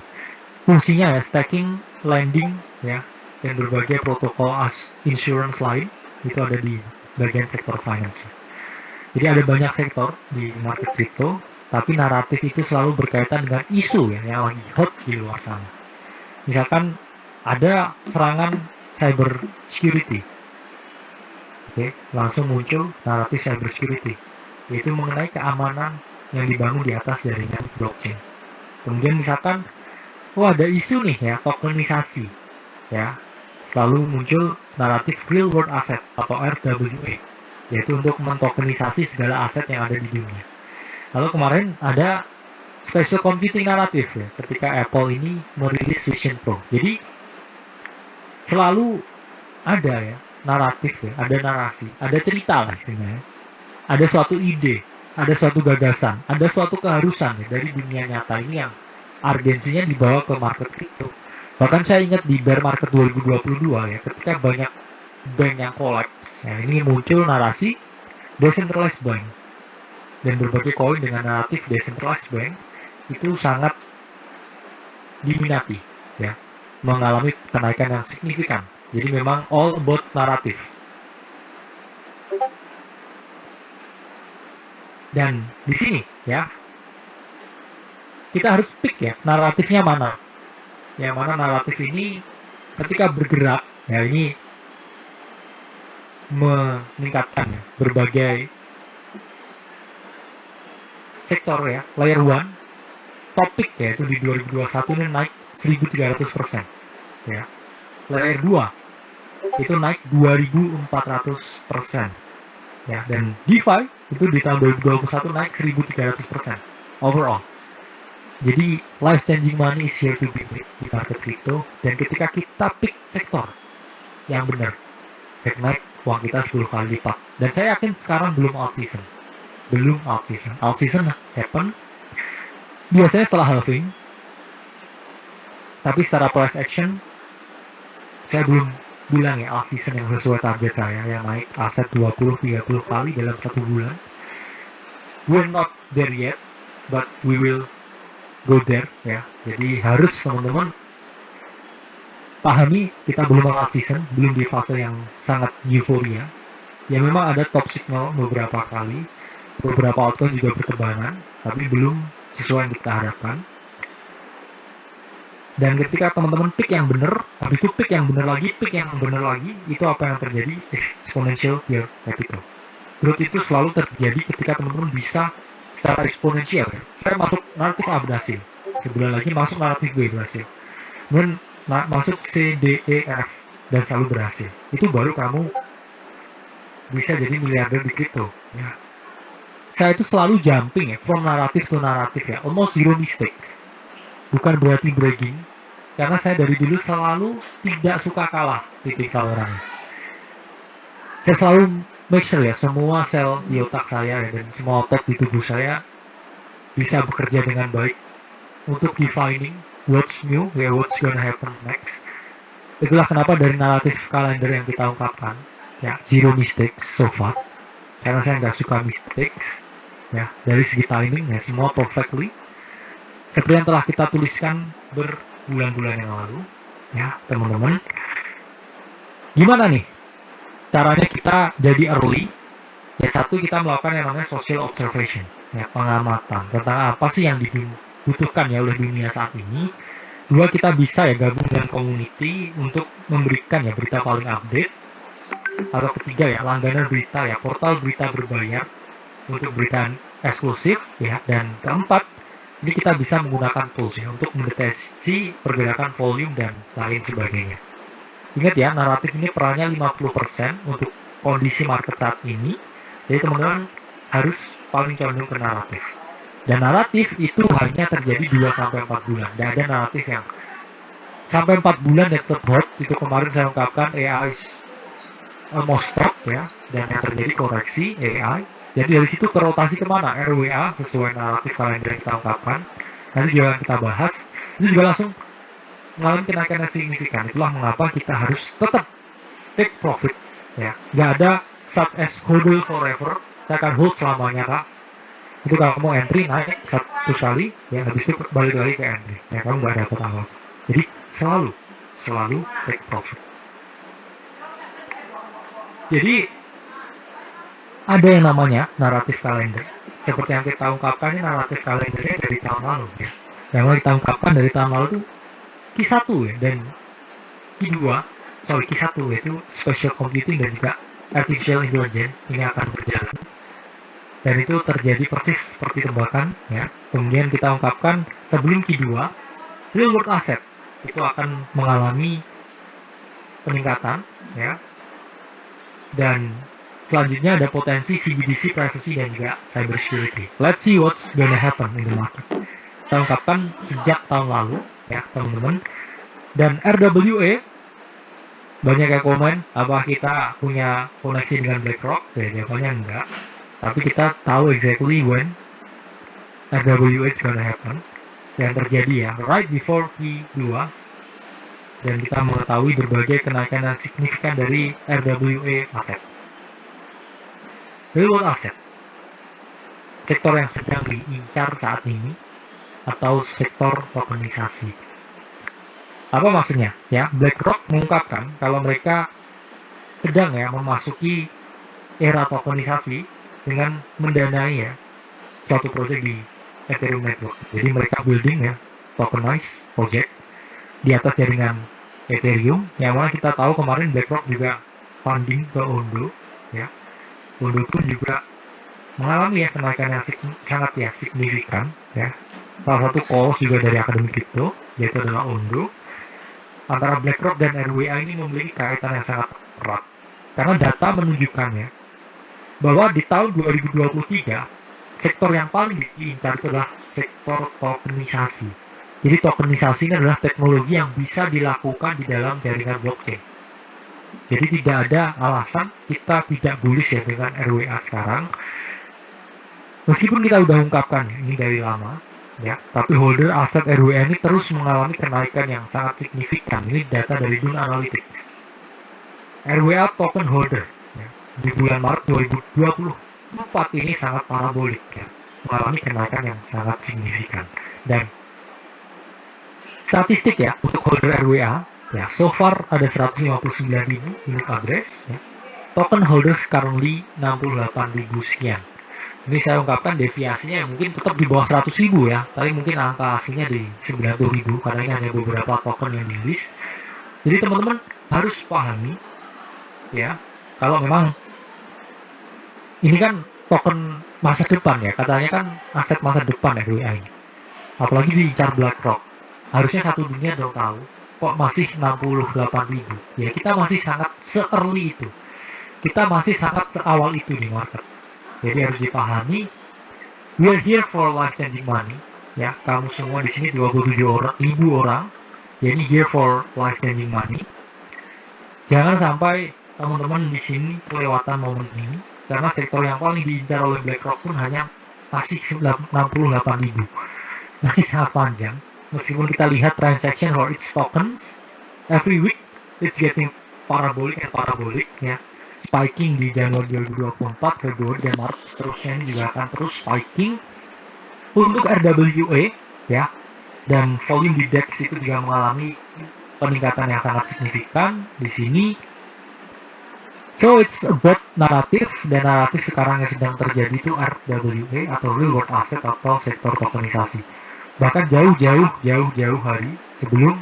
fungsinya ya staking, lending ya, dan berbagai protokol insurance lain itu ada di bagian sektor finance. Jadi ada banyak sektor di market crypto, tapi naratif itu selalu berkaitan dengan isu ya yang lagi hot di luar sana. Misalkan ada serangan cyber security, oke, langsung muncul naratif cyber security, yaitu mengenai keamanan yang dibangun di atas jaringan blockchain. Kemudian misalkan ada isu nih ya tokenisasi ya, selalu muncul naratif real world asset atau RWA, yaitu untuk mentokenisasi segala aset yang ada di dunia. Lalu kemarin ada special computing naratif ya, ketika Apple ini merilis Vision Pro. Jadi selalu ada ya naratif ya, ada narasi, ada cerita lah istilahnya. Ada suatu ide, ada suatu gagasan, ada suatu keharusan ya, dari dunia nyata ini yang urgensinya dibawa ke market kripto. Bahkan saya ingat di bear market 2022 ya, ketika banyak bank yang collapse, ya, ini muncul narasi decentralized bank, dan berbagai koin dengan naratif decentralized bank itu sangat diminati ya, mengalami kenaikan yang signifikan. Jadi memang all about naratif. Dan di sini ya, kita harus pick ya, naratifnya mana. Yang mana naratif ini ketika bergerak, ya ini meningkatkan ya, berbagai sektor ya. Layer 1, topik ya, itu di 2021 ini naik 1300% ya. Layer 2 itu naik 2400% ya, dan DeFi itu di tahun 2021 naik 1300% overall. Jadi life changing money is here to be made di market crypto, dan ketika kita pick sektor yang benar, naik uang kita 10 kali lipat. Dan saya yakin sekarang belum out season. Belum out season. Out season happen biasanya setelah halving. Tapi secara price action saya belum bilang ya out season yang sesuai target saya yang naik aset 20-30 kali dalam 1 bulan. We're not there yet, but we will go there ya. Jadi harus teman-teman pahami kita belum out season, belum di fase yang sangat euforia. Ya memang ada top signal beberapa kali, beberapa altcoin juga bertebaran, tapi belum sesuai yang kita harapkan. Dan ketika teman-teman pick yang benar, habis itu pick yang benar lagi, pick yang benar lagi, itu apa yang terjadi? Exponential year capital. Growth itu selalu terjadi ketika teman-teman bisa secara eksponensial. Saya masuk naratif A berhasil, sebulan lagi masuk naratif B berhasil, kemudian masuk C, D, E, F, dan selalu berhasil. Itu baru kamu bisa jadi miliarder di kripto ya. Saya itu selalu jumping ya, from naratif to naratif ya, almost zero mistakes. Bukan berarti bragging, karena saya dari dulu selalu tidak suka kalah tipikal orangnya. Saya selalu make sure ya, semua sel di otak saya ya, dan semua otot di tubuh saya bisa bekerja dengan baik untuk defining what's new ya, what's gonna happen next. Itulah kenapa dari naratif kalender yang kita ungkapkan ya, zero mistakes so far, karena saya nggak suka mistakes ya. Dari segi timing ya, semua perfectly seperti yang telah kita tuliskan berbulan-bulan yang lalu ya teman-teman. Gimana nih caranya kita jadi early? Ya satu, kita melakukan yang namanya social observation ya, pengamatan tentang apa sih yang dibutuhkan ya oleh dunia saat ini. Dua, kita bisa ya gabung dengan community untuk memberikan ya berita paling update. Atau ketiga ya, langganan berita ya, portal berita berbayar untuk berita eksklusif ya. Dan keempat, ini kita bisa menggunakan tools ya untuk mendeteksi pergerakan volume dan lain sebagainya. Ingat ya, naratif ini perannya 50% untuk kondisi market saat ini. Jadi teman-teman harus paling condong ke naratif. Dan naratif itu hanya terjadi 2-4 bulan. Tidak ada naratif yang sampai 4 bulan dan tetap hot. Itu kemarin saya ungkapkan AI almost stop ya, dan yang terjadi koreksi AI. Jadi dari situ terotasi kemana? RWA sesuai naratif kalender yang kita ungkapkan. Nanti juga kita bahas. Itu juga langsung mengalami kenaikan yang signifikan. Itulah mengapa kita harus tetap take profit ya. Nggak ada such as hold forever. Saya akan hold selamanya kak. Itu kalau kamu entry naik 100 kali ya, habis itu balik lagi ke entry ya, kamu nggak dapat awal. Jadi selalu take profit. Jadi ada yang namanya naratif kalender. Seperti yang kita ungkapkan, ini naratif kalendernya dari tahun lalu ya. Yang kita ungkapkan dari tahun lalu itu Q1 ya, dan Q1 yaitu special computing dan juga artificial intelligence ini akan berjalan. Dan itu terjadi persis seperti tebakan ya. Kemudian kita ungkapkan sebelum Q2 real world asset itu akan mengalami peningkatan, ya. Dan selanjutnya ada potensi CBDC, privacy, dan juga cyber security. Let's see what's gonna happen in the market. Kita ungkapkan sejak tahun lalu, ya teman-teman. Dan RWA, banyak yang komen, apa kita punya koneksi dengan BlackRock? Ya, jawabannya enggak. Tapi kita tahu exactly when RWA is gonna happen. Yang terjadi ya, right before Q2. Dan kita mengetahui berbagai kenaikan yang signifikan dari RWA aset. Real world asset, sektor yang sedang diincar saat ini, atau sektor tokenisasi. Apa maksudnya? Ya, BlackRock mengungkapkan kalau mereka sedang ya memasuki era tokenisasi dengan mendanai ya suatu proyek di Ethereum Network. Jadi mereka building ya tokenized project di atas jaringan Ethereum, yang mana kita tahu kemarin BlackRock juga funding ke Ondo, ya. Ondo pun juga mengalami ya kenaikan yang sangat ya signifikan, ya. Salah satu calls juga dari akademi kripto, yaitu adalah Ondo. Antara BlackRock dan RWA ini memiliki kaitan yang sangat erat, karena data menunjukkan ya bahwa di tahun 2023 sektor yang paling diincar itu adalah sektor tokenisasi. Jadi tokenisasi ini adalah teknologi yang bisa dilakukan di dalam jaringan blockchain. Jadi tidak ada alasan kita tidak bullish ya dengan RWA sekarang. Meskipun kita udah ungkapkan ini dari lama, ya, tapi holder aset RWA ini terus mengalami kenaikan yang sangat signifikan. Ini data dari Dun Analytics. RWA token holder ya, di bulan Maret 2024 ini sangat parabolik ya, mengalami kenaikan yang sangat signifikan. Dan statistik ya untuk holder RWA ya, so far ada 159.000 unique address ya. Token holders currently 68.000 sekian. Ini saya ungkapkan deviasinya mungkin tetap di bawah 100.000 ya, tapi mungkin angka aslinya di 90.000 karena ini hanya beberapa token yang di list. Jadi teman-teman harus pahami ya, kalau memang ini kan token masa depan ya, katanya kan aset masa depan RWA ini, apalagi diincar BlackRock. Harusnya satu dunia dong tahu kok masih 68.000 ya. Kita masih sangat se-early itu, kita masih sangat seawal itu di market. Jadi harus dipahami, we are here for life changing money ya. Kamu semua di sini 27.000 orang, jadi here for life changing money. Jangan sampai teman-teman di sini kelewatan momen ini, karena sektor yang paling diincar oleh BlackRock pun hanya masih 68.000, masih sangat panjang. Meskipun kita lihat transaction for its tokens every week it's getting parabolic ya, spiking di Januari 2024, Februari dan Maret seterusnya ini juga akan terus spiking. Untuk RWA ya, dan volume di DEX itu juga mengalami peningkatan yang sangat signifikan di sini. So it's about naratif, dan naratif sekarang yang sedang terjadi itu RWA atau real world asset atau sektor tokenisasi. Bahkan jauh-jauh hari sebelum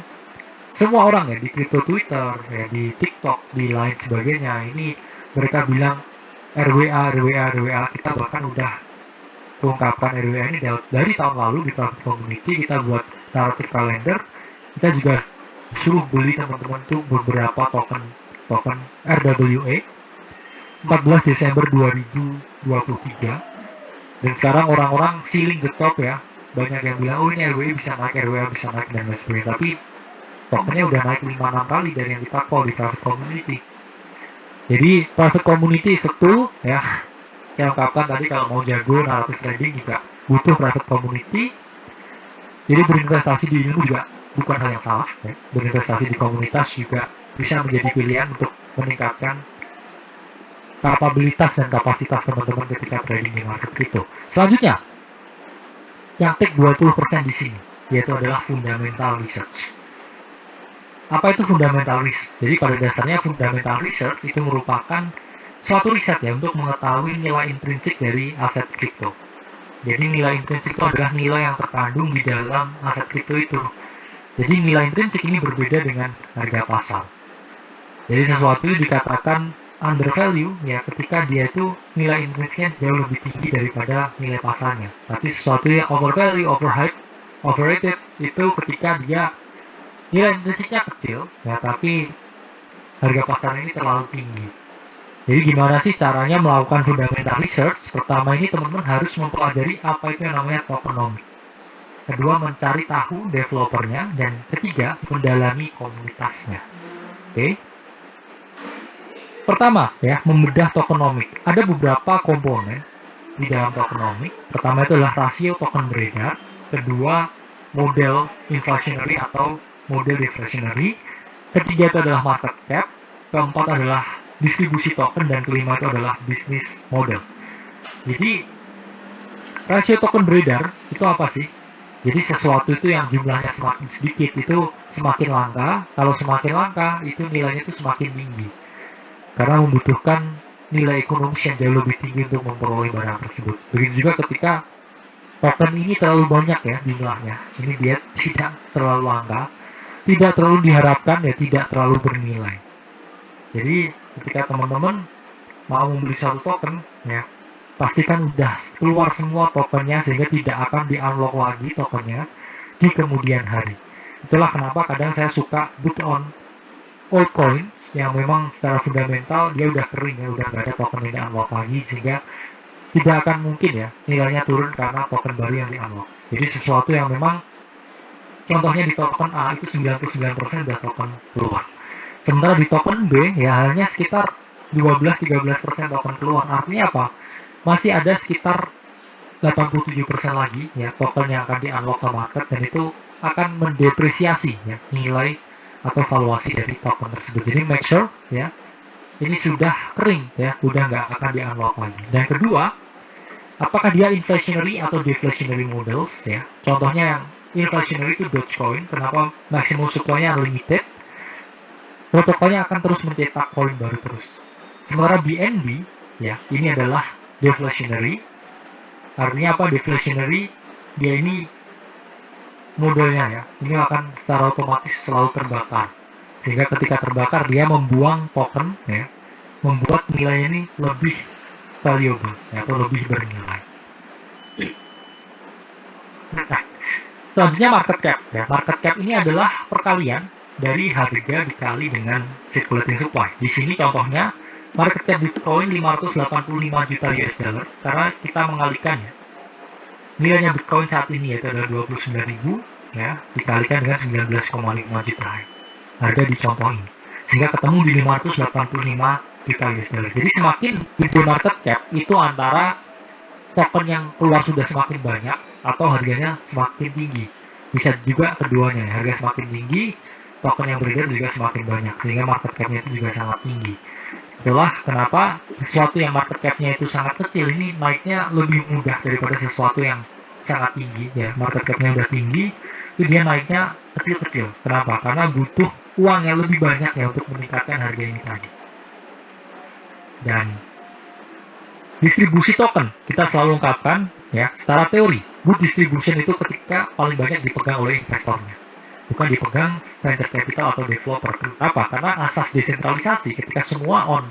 semua orang ya di crypto Twitter, ya di TikTok, di lain sebagainya, ini mereka bilang RWA. Kita bahkan udah ungkapkan RWA ini dari tahun lalu di Private Community. Kita buat naratif kalender, kita juga suruh beli teman-teman tuh beberapa token RWA 14 Desember 2023. Dan sekarang orang-orang ceiling the top ya, banyak yang bilang oh ini RWA bisa naik dan lain sebagainya. Tapi tokennya udah naik 5-6 kali dari yang kita call di Private Community. Jadi Private Community itu ya, saya ungkapkan tadi kalau mau jago naratif trading juga butuh Private Community. Jadi berinvestasi di ilmu juga bukan hal yang salah ya. Berinvestasi di komunitas juga bisa menjadi pilihan untuk meningkatkan kapabilitas dan kapasitas teman-teman ketika trading di market crypto. Selanjutnya yang take 20% di sini, yaitu adalah fundamental research. Apa itu fundamental research? Jadi pada dasarnya fundamental research itu merupakan suatu riset ya untuk mengetahui nilai intrinsik dari aset kripto. Jadi nilai intrinsik itu adalah nilai yang terkandung di dalam aset kripto itu. Jadi nilai intrinsik ini berbeda dengan harga pasar. Jadi sesuatu itu dikatakan undervalue ya ketika dia itu nilai intrinsiknya jauh lebih tinggi daripada nilai pasarnya. Tapi sesuatu yang overvalue, overhype, overrated itu ketika dia nilai intrinsiknya kecil ya, tapi harga pasarnya ini terlalu tinggi. Jadi gimana sih caranya melakukan fundamental research? Pertama ini teman-teman harus mempelajari apa itu yang namanya tokenomics. Kedua, mencari tahu developernya. Dan ketiga, mendalami komunitasnya. Oke. Pertama ya, membedah tokenomics. Ada beberapa komponen di dalam tokenomics. Pertama itu adalah rasio token beredar. Kedua, model inflationary atau model deflationary. Ketiga itu adalah market cap. Keempat adalah distribusi token. Dan kelima itu adalah business model. Jadi rasio token beredar itu apa sih? Jadi sesuatu itu yang jumlahnya semakin sedikit itu semakin langka. Kalau semakin langka itu nilainya itu semakin tinggi. Karena membutuhkan nilai ekonomis yang jauh lebih tinggi untuk memperoleh barang tersebut. Begitu juga ketika token ini terlalu banyak ya jumlahnya. Ini dia tidak terlalu langka, tidak terlalu diharapkan ya, tidak terlalu bernilai. Jadi ketika teman-teman mau membeli satu token ya, pastikan udah keluar semua tokennya sehingga tidak akan di-unlock lagi tokennya di kemudian hari. Itulah kenapa kadang saya suka put on altcoins yang memang secara fundamental dia udah kering ya, udah gak ada token yang di-unlock lagi, sehingga tidak akan mungkin ya nilainya turun karena token baru yang di-unlock. Jadi sesuatu yang memang contohnya di token A itu 99% udah token keluar. Sementara di token B ya hanya sekitar 12-13% token keluar. Artinya apa? Masih ada sekitar 87% lagi ya token yang akan di-unlock ke market, dan itu akan mendepresiasi ya nilai atau valuasi dari token tersebut. Jadi make sure ya ini sudah kering ya, udah nggak akan di-unlock lagi. Dan kedua, apakah dia inflationary atau deflationary models ya? Contohnya yang inflationary itu Dogecoin. Kenapa? Maximum supply-nya unlimited, protokolnya akan terus mencetak koin baru terus. Sementara BNB ya, ini adalah deflationary. Artinya apa deflationary? Dia ini modelnya ya, ini akan secara otomatis selalu terbakar. Sehingga ketika terbakar dia membuang token ya, membuat nilainya ini lebih valuable ya, atau lebih bernilai. Nah, selanjutnya market cap ya. Market cap ini adalah perkalian dari harga dikali dengan circulating supply. Di sini contohnya market cap Bitcoin 585 juta US dollar karena kita mengalihkannya. Nilainya Bitcoin saat ini yaitu adalah 29.000 ya, dikalikan dengan 19,5 juta. Harga di contoh ini. Sehingga ketemu di 585 juta US dollar. Jadi semakin gede market cap itu antara token yang keluar sudah semakin banyak atau harganya semakin tinggi. Bisa juga keduanya, harga semakin tinggi, token yang beredar juga semakin banyak, sehingga market cap-nya itu juga sangat tinggi. Itulah kenapa sesuatu yang market cap-nya itu sangat kecil ini naiknya lebih mudah daripada sesuatu yang sangat tinggi ya. Market cap-nya udah tinggi, itu dia naiknya kecil-kecil. Kenapa? Karena butuh uang yang lebih banyak ya untuk meningkatkan harga ini tadi. Dan distribusi token kita selalu ungkapkan ya secara teori, good distribution itu ketika paling banyak dipegang oleh investornya, bukan dipegang venture capital atau developer. Kenapa? Karena asas desentralisasi, ketika semua on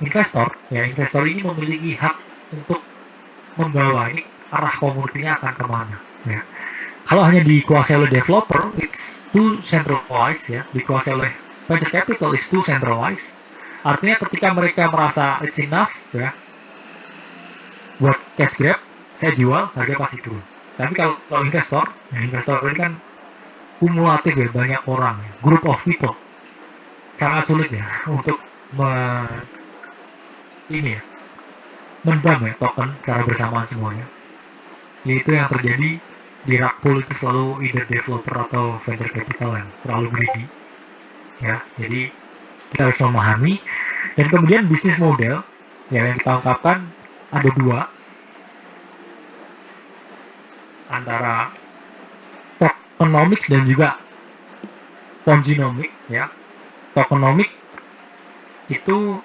investor ya, investor ini memiliki hak untuk membawa ini arah komoditinya akan kemana ya. Kalau hanya dikuasai oleh developer, it's too centralized ya, dikuasai oleh venture capital is too centralized. Artinya ketika mereka merasa it's enough ya, buat cash grab, saya jual, harga pasti turun. Tapi kalau investor, ya investor ini kan kumulatif ya, banyak orang, group of people, sangat sulit ya untuk ini ya, mendam ya token secara bersamaan semuanya. Yaitu yang terjadi di rug pull itu selalu either developer atau venture capital yang terlalu greedy ya. Jadi kita harus memahami. Dan kemudian bisnis model ya, yang kita ungkapkan ada dua, antara tokenomics dan juga ponzinomics ya. Tokenomics itu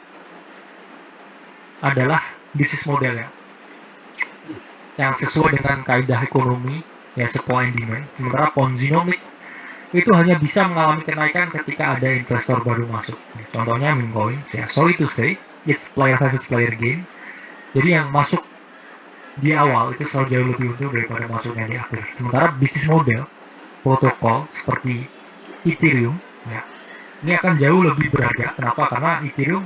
adalah bisnis model ya, yang sesuai dengan kaidah ekonomi ya, supply and demand. Sementara ponzinomics itu hanya bisa mengalami kenaikan ketika ada investor baru masuk. Contohnya meme coins ya, sorry to say, it's player versus player game. Jadi yang masuk di awal itu selalu jauh lebih untung daripada masuknya di akhir. Sementara bisnis model protokol seperti Ethereum ya, ini akan jauh lebih berharga. Kenapa? Karena Ethereum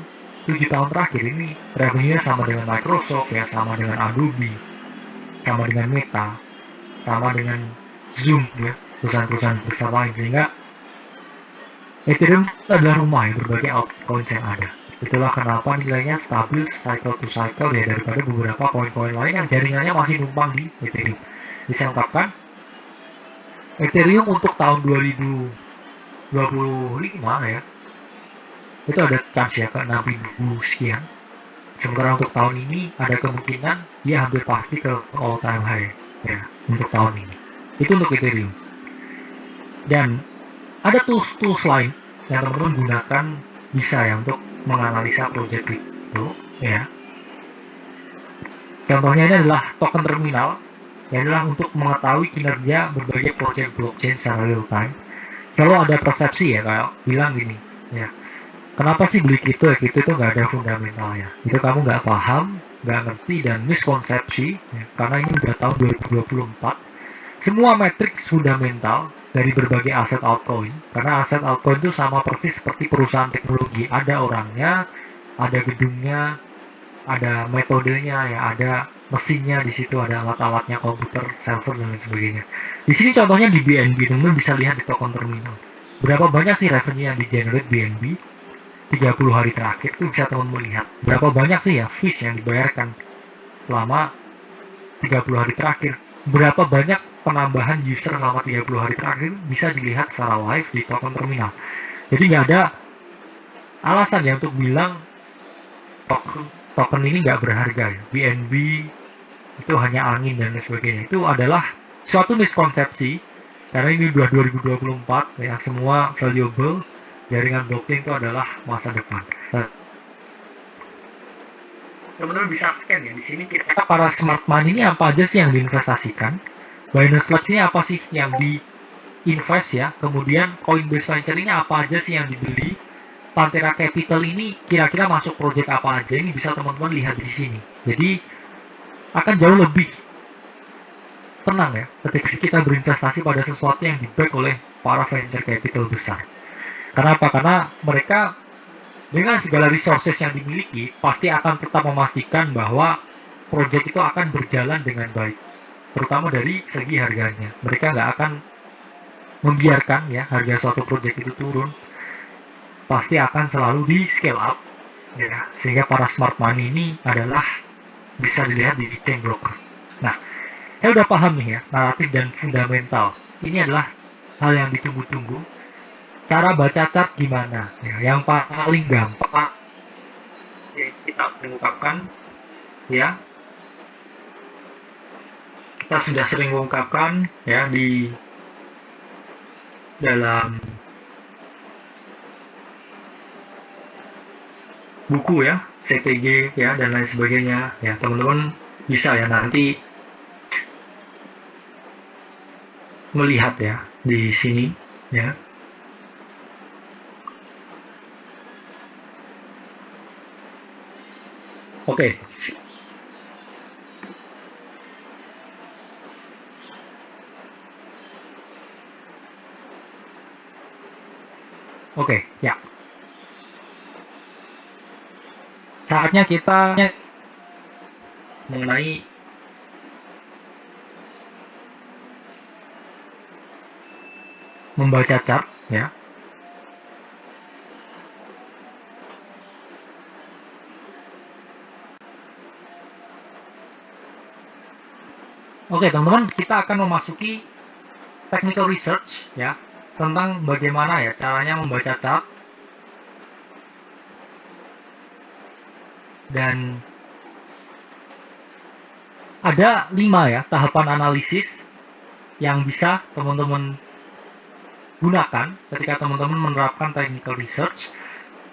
7 tahun terakhir ini revenue-nya sama dengan Microsoft ya, sama dengan Adobe, sama dengan Meta, sama dengan Zoom ya, perusahaan-perusahaan besar lain, sehingga Ethereum adalah rumah ya berbagai altcoins yang ada. Itulah kenapa nilainya stabil cycle to cycle ya daripada beberapa koin-koin lain yang jaringannya masih numpang di Ethereum. Bisa ungkapkan Ethereum untuk tahun 2025 ya, itu ada chance ya ke 6.000 sekian. Sementara untuk tahun ini ada kemungkinan dia hampir pasti ke all time high ya untuk tahun ini. Itu untuk Ethereum. Dan ada tools lain yang teman-teman gunakan bisa ya untuk menganalisa project itu ya. Contohnya ini adalah token terminal yang adalah untuk mengetahui kinerja berbagai project blockchain secara real time. Selalu ada persepsi ya, kayak bilang gini ya, kenapa sih beli kripto ya, kripto itu nggak ada fundamentalnya, itu kamu nggak paham, nggak ngerti, dan miskonsepsi ya, karena ini udah tahun 2024 semua matriks fundamental dari berbagai aset altcoin, karena aset altcoin itu sama persis seperti perusahaan teknologi, ada orangnya, ada gedungnya, ada metodenya ya, ada mesinnya di situ, ada alat-alatnya, komputer, server dan lain sebagainya. Di sini contohnya di BNB, teman-teman bisa lihat di token terminal. Berapa banyak sih revenue yang di generate BNB 30 hari terakhir, itu bisa teman-teman lihat. Berapa banyak sih ya fees yang dibayarkan selama 30 hari terakhir. Berapa banyak penambahan user selama 30 hari terakhir bisa dilihat secara live di token terminal. Jadi nggak ada alasan ya untuk bilang token ini nggak berharga ya. BNB itu hanya angin dan lain sebagainya. Itu adalah suatu miskonsepsi karena ini udah 2024 ya, semua valuable, jaringan blockchain itu adalah masa depan. Nah, teman-teman bisa scan ya di sini kita para smart money ini apa aja sih yang diinvestasikan. Binance Labs ini apa sih yang diinvest ya. Kemudian Coinbase Venture ini apa aja sih yang dibeli. Pantera Capital ini kira-kira masuk project apa aja, ini bisa teman-teman lihat di sini. Jadi akan jauh lebih tenang ya ketika kita berinvestasi pada sesuatu yang di-back oleh para venture capital besar. Karena apa? Karena mereka dengan segala resources yang dimiliki pasti akan tetap memastikan bahwa project itu akan berjalan dengan baik, terutama dari segi harganya. Mereka nggak akan membiarkan ya harga suatu project itu turun, pasti akan selalu di scale up ya, sehingga para smart money ini adalah bisa dilihat di chain broker. Nah, saya udah paham nih ya naratif dan fundamental, ini adalah hal yang ditunggu-tunggu. Cara baca chart gimana ya, yang paling gampang ya, kita harus mengungkapkan ya, kita sudah sering mengungkapkan ya di dalam buku ya, CTG ya dan lain sebagainya ya. Teman-teman bisa ya nanti melihat ya di sini ya. Oke. Oke, ya. Saatnya kita mengenai membaca chart ya. Oke, teman-teman, kita akan memasuki technical research ya tentang bagaimana ya caranya membaca chart dan ada 5 ya tahapan analisis yang bisa teman-teman gunakan ketika teman-teman menerapkan technical research.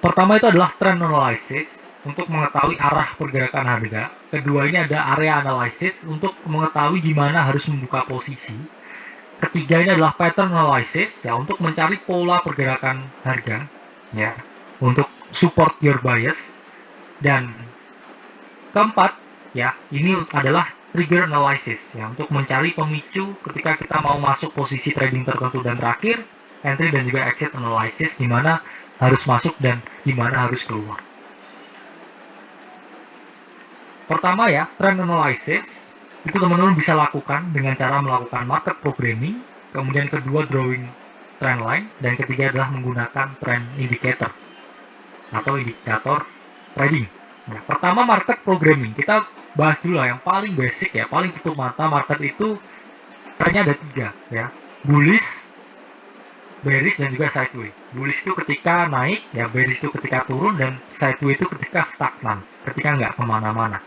Pertama itu adalah trend analysis untuk mengetahui arah pergerakan harga. Kedua ini ada area analysis untuk mengetahui di mana harus membuka posisi. Ketiga ini adalah pattern analysis ya untuk mencari pola pergerakan harga ya untuk support your bias. Dan keempat ya ini adalah trigger analysis ya untuk mencari pemicu ketika kita mau masuk posisi trading tertentu. Dan terakhir entry dan juga exit analysis, di mana harus masuk dan di mana harus keluar. Pertama ya, trend analysis itu teman-teman bisa lakukan dengan cara melakukan market programming, kemudian kedua drawing trend line, dan ketiga adalah menggunakan trend indicator atau indikator trading. Nah, pertama market programming, kita bahas dulu lah yang paling basic ya, paling tutup mata. Market itu trendnya ada 3 ya, bullish, bearish, dan juga sideways. Bullish itu ketika naik ya, bearish itu ketika turun, dan sideways itu ketika stagnan, ketika nggak kemana-mana.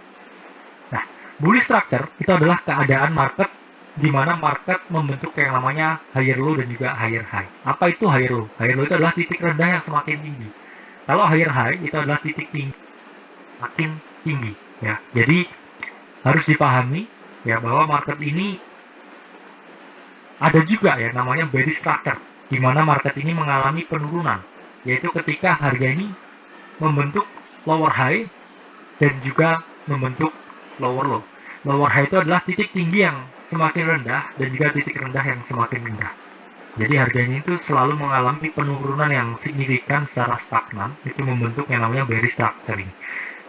Nah, bullish structure itu adalah keadaan market di mana market membentuk yang namanya higher low dan juga higher high. Apa itu higher low? Higher low itu adalah titik rendah yang semakin tinggi. Kalau higher high itu adalah titik tinggi makin tinggi ya. Jadi harus dipahami ya bahwa market ini ada juga ya namanya bearish structure, di mana market ini mengalami penurunan, yaitu ketika harga ini membentuk lower high dan juga membentuk lower low. Lower high itu adalah titik tinggi yang semakin rendah dan juga titik rendah yang semakin rendah. Jadi harganya itu selalu mengalami penurunan yang signifikan secara stagnan, itu membentuk yang namanya bearish structuring.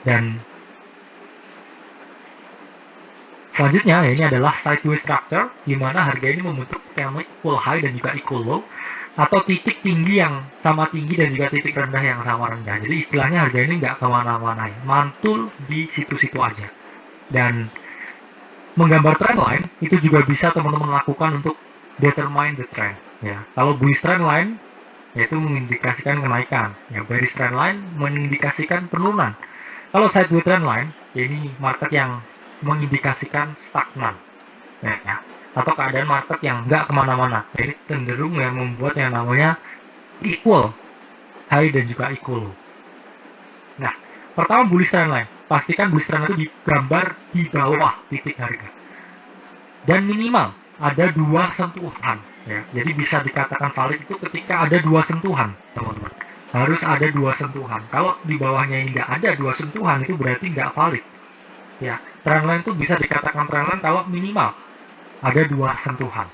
Dan selanjutnya ini adalah sideways structure, di mana harga ini membentuk yang namanya equal high dan juga equal low, atau titik tinggi yang sama tinggi dan juga titik rendah yang sama rendah. Jadi istilahnya harga ini nggak kemana-mana ya, mantul di situ-situ aja. Dan menggambar trend line itu juga bisa teman-teman lakukan untuk determine the trend ya. Kalau bullish trend line yaitu mengindikasikan kenaikan ya, bearish trend line mengindikasikan penurunan. Kalau sideways trend line ini market yang mengindikasikan stagnan ya, atau keadaan market yang nggak kemana-mana. Jadi cenderung yang membuat yang namanya equal high dan juga equal low. Nah, pertama bullish trend line, pastikan bullish trend itu digambar di bawah titik harga dan minimal ada 2 sentuhan ya. Jadi bisa dikatakan valid itu ketika ada 2 sentuhan, teman-teman. Harus ada 2 sentuhan. Kalau di bawahnya ini nggak ada 2 sentuhan, itu berarti nggak valid ya. Trendline itu bisa dikatakan trendline kalau minimal ada 2 sentuhan.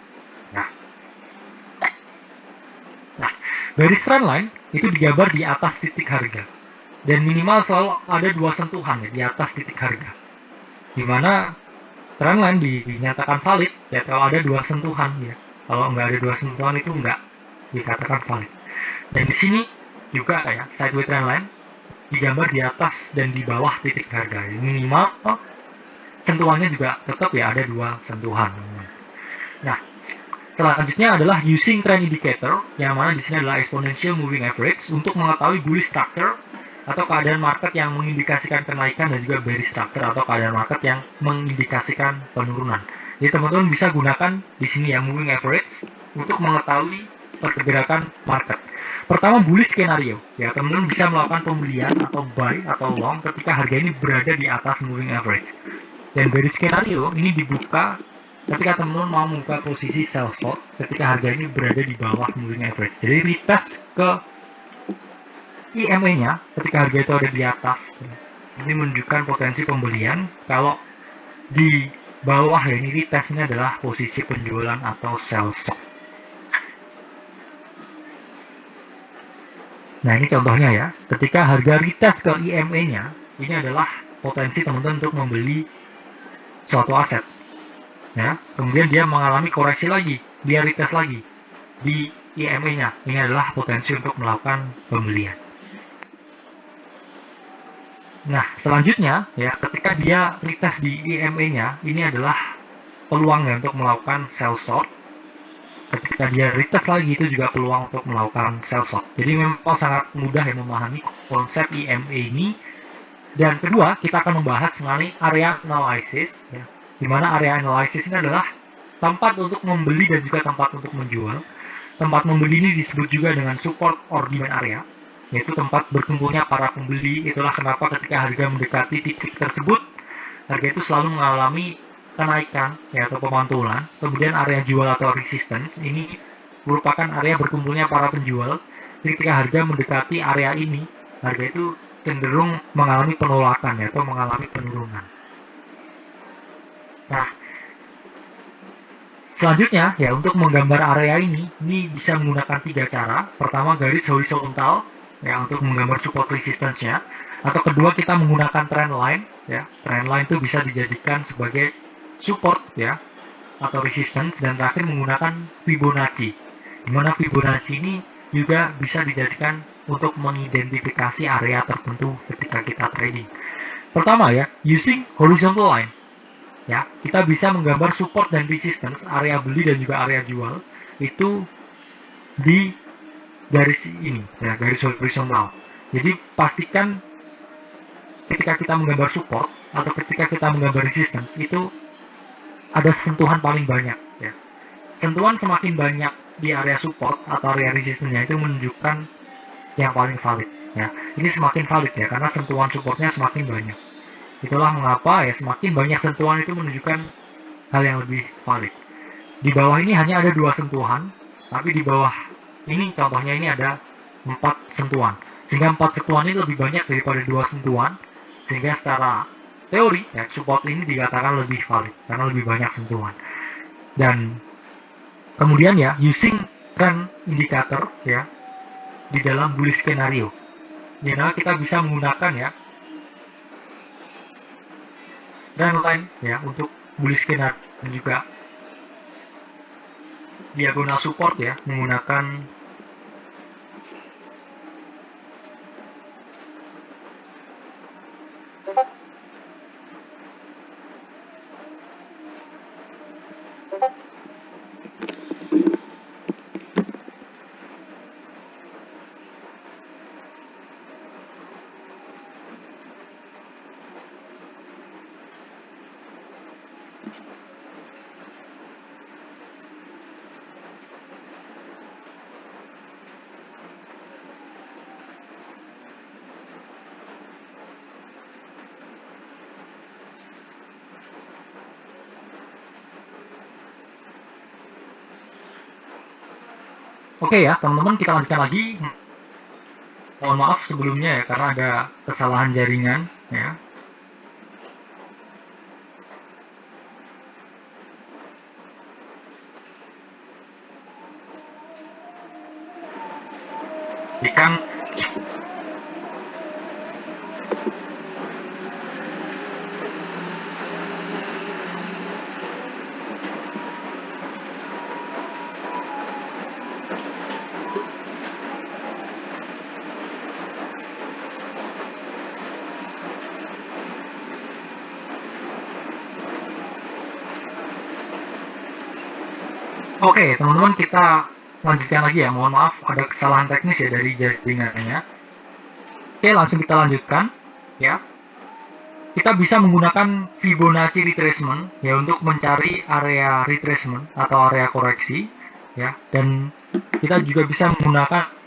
Nah, bearish trendline itu digambar di atas titik harga dan minimal selalu ada 2 sentuhan ya di atas titik harga, dimana trendline dinyatakan valid ya kalau ada 2 sentuhan ya. Kalau nggak ada 2 sentuhan itu nggak dikatakan valid. Dan di sini juga ya, sideways trendline digambar di atas dan di bawah titik harga. Minimal sentuhannya juga tetap ya ada 2 sentuhan. Nah, selanjutnya adalah using trend indicator, yang mana di sini adalah exponential moving average untuk mengetahui bullish structure atau keadaan market yang mengindikasikan kenaikan, dan juga bearish structure atau keadaan market yang mengindikasikan penurunan. Jadi teman-teman bisa gunakan di sini ya moving average untuk mengetahui pergerakan market. Pertama bullish scenario ya, teman-teman bisa melakukan pembelian atau buy atau long ketika harga ini berada di atas moving average. Dan bearish scenario ini dibuka ketika teman-teman mau membuka posisi sell short ketika harga ini berada di bawah moving average. Jadi retest ke IMA-nya ketika harga itu ada di atas, ini menunjukkan potensi pembelian. Kalau di bawah ya, ini retest, ini adalah posisi penjualan atau sell short. Nah ini contohnya ya, ketika harga retest ke IMA-nya, ini adalah potensi teman-teman untuk membeli suatu aset ya. Kemudian dia mengalami koreksi lagi, dia retest lagi di IMA-nya, ini adalah potensi untuk melakukan pembelian. Nah, selanjutnya ya, ketika dia retest di IMA-nya, ini adalah peluangnya untuk melakukan sell short. Ketika dia retest lagi, itu juga peluang untuk melakukan sell short. Jadi memang sangat mudah ya memahami konsep IMA ini. Dan kedua, kita akan membahas mengenai area analysis ya, di mana area analysis ini adalah tempat untuk membeli dan juga tempat untuk menjual. Tempat membeli ini disebut juga dengan support or demand area, yaitu tempat berkumpulnya para pembeli. Itulah kenapa ketika harga mendekati titik tersebut, harga itu selalu mengalami kenaikan ya, atau pemantulan. Kemudian area jual atau resistance ini merupakan area berkumpulnya para penjual. Ketika harga mendekati area ini, harga itu cenderung mengalami penolakan ya, atau mengalami penurunan. Nah, selanjutnya ya, untuk menggambar area ini bisa menggunakan 3 cara. Pertama, garis horizontal ya untuk menggambar support resistance-nya. Atau kedua kita menggunakan trend line ya. Trend line itu bisa dijadikan sebagai support ya atau resistance, dan terakhir menggunakan Fibonacci. Di mana Fibonacci ini juga bisa dijadikan untuk mengidentifikasi area tertentu ketika kita trading. Pertama ya, using horizontal line. Ya, kita bisa menggambar support dan resistance, area beli dan juga area jual itu di garis ini, ya, garis horizontal. Jadi pastikan ketika kita menggambar support atau ketika kita menggambar resistance itu ada sentuhan paling banyak ya. Sentuhan semakin banyak di area support atau area resistance-nya itu menunjukkan yang paling valid ya. Ini semakin valid ya karena sentuhan supportnya semakin banyak. Itulah mengapa ya semakin banyak sentuhan itu menunjukkan hal yang lebih valid. Di bawah ini hanya ada 2 sentuhan, tapi di bawah ini contohnya ini ada 4 sentuhan. Sehingga 4 sentuhan ini lebih banyak daripada 2 sentuhan, sehingga secara teori ya support ini dikatakan lebih valid karena lebih banyak sentuhan. Dan kemudian ya using trend indicator ya di dalam bullish scenario, di mana kita bisa menggunakan ya trend line ya untuk bullish scenario dan juga diagonal support ya menggunakan Oke ya teman-teman, kita lanjutkan lagi. Mohon maaf sebelumnya ya karena ada kesalahan jaringan ya. Jika Oke, teman-teman, kita lanjutkan lagi ya. Mohon maaf ada kesalahan teknis ya dari jaringannya. Oke, langsung kita lanjutkan ya. Kita bisa menggunakan Fibonacci retracement ya untuk mencari area retracement atau area koreksi ya, dan kita juga bisa menggunakan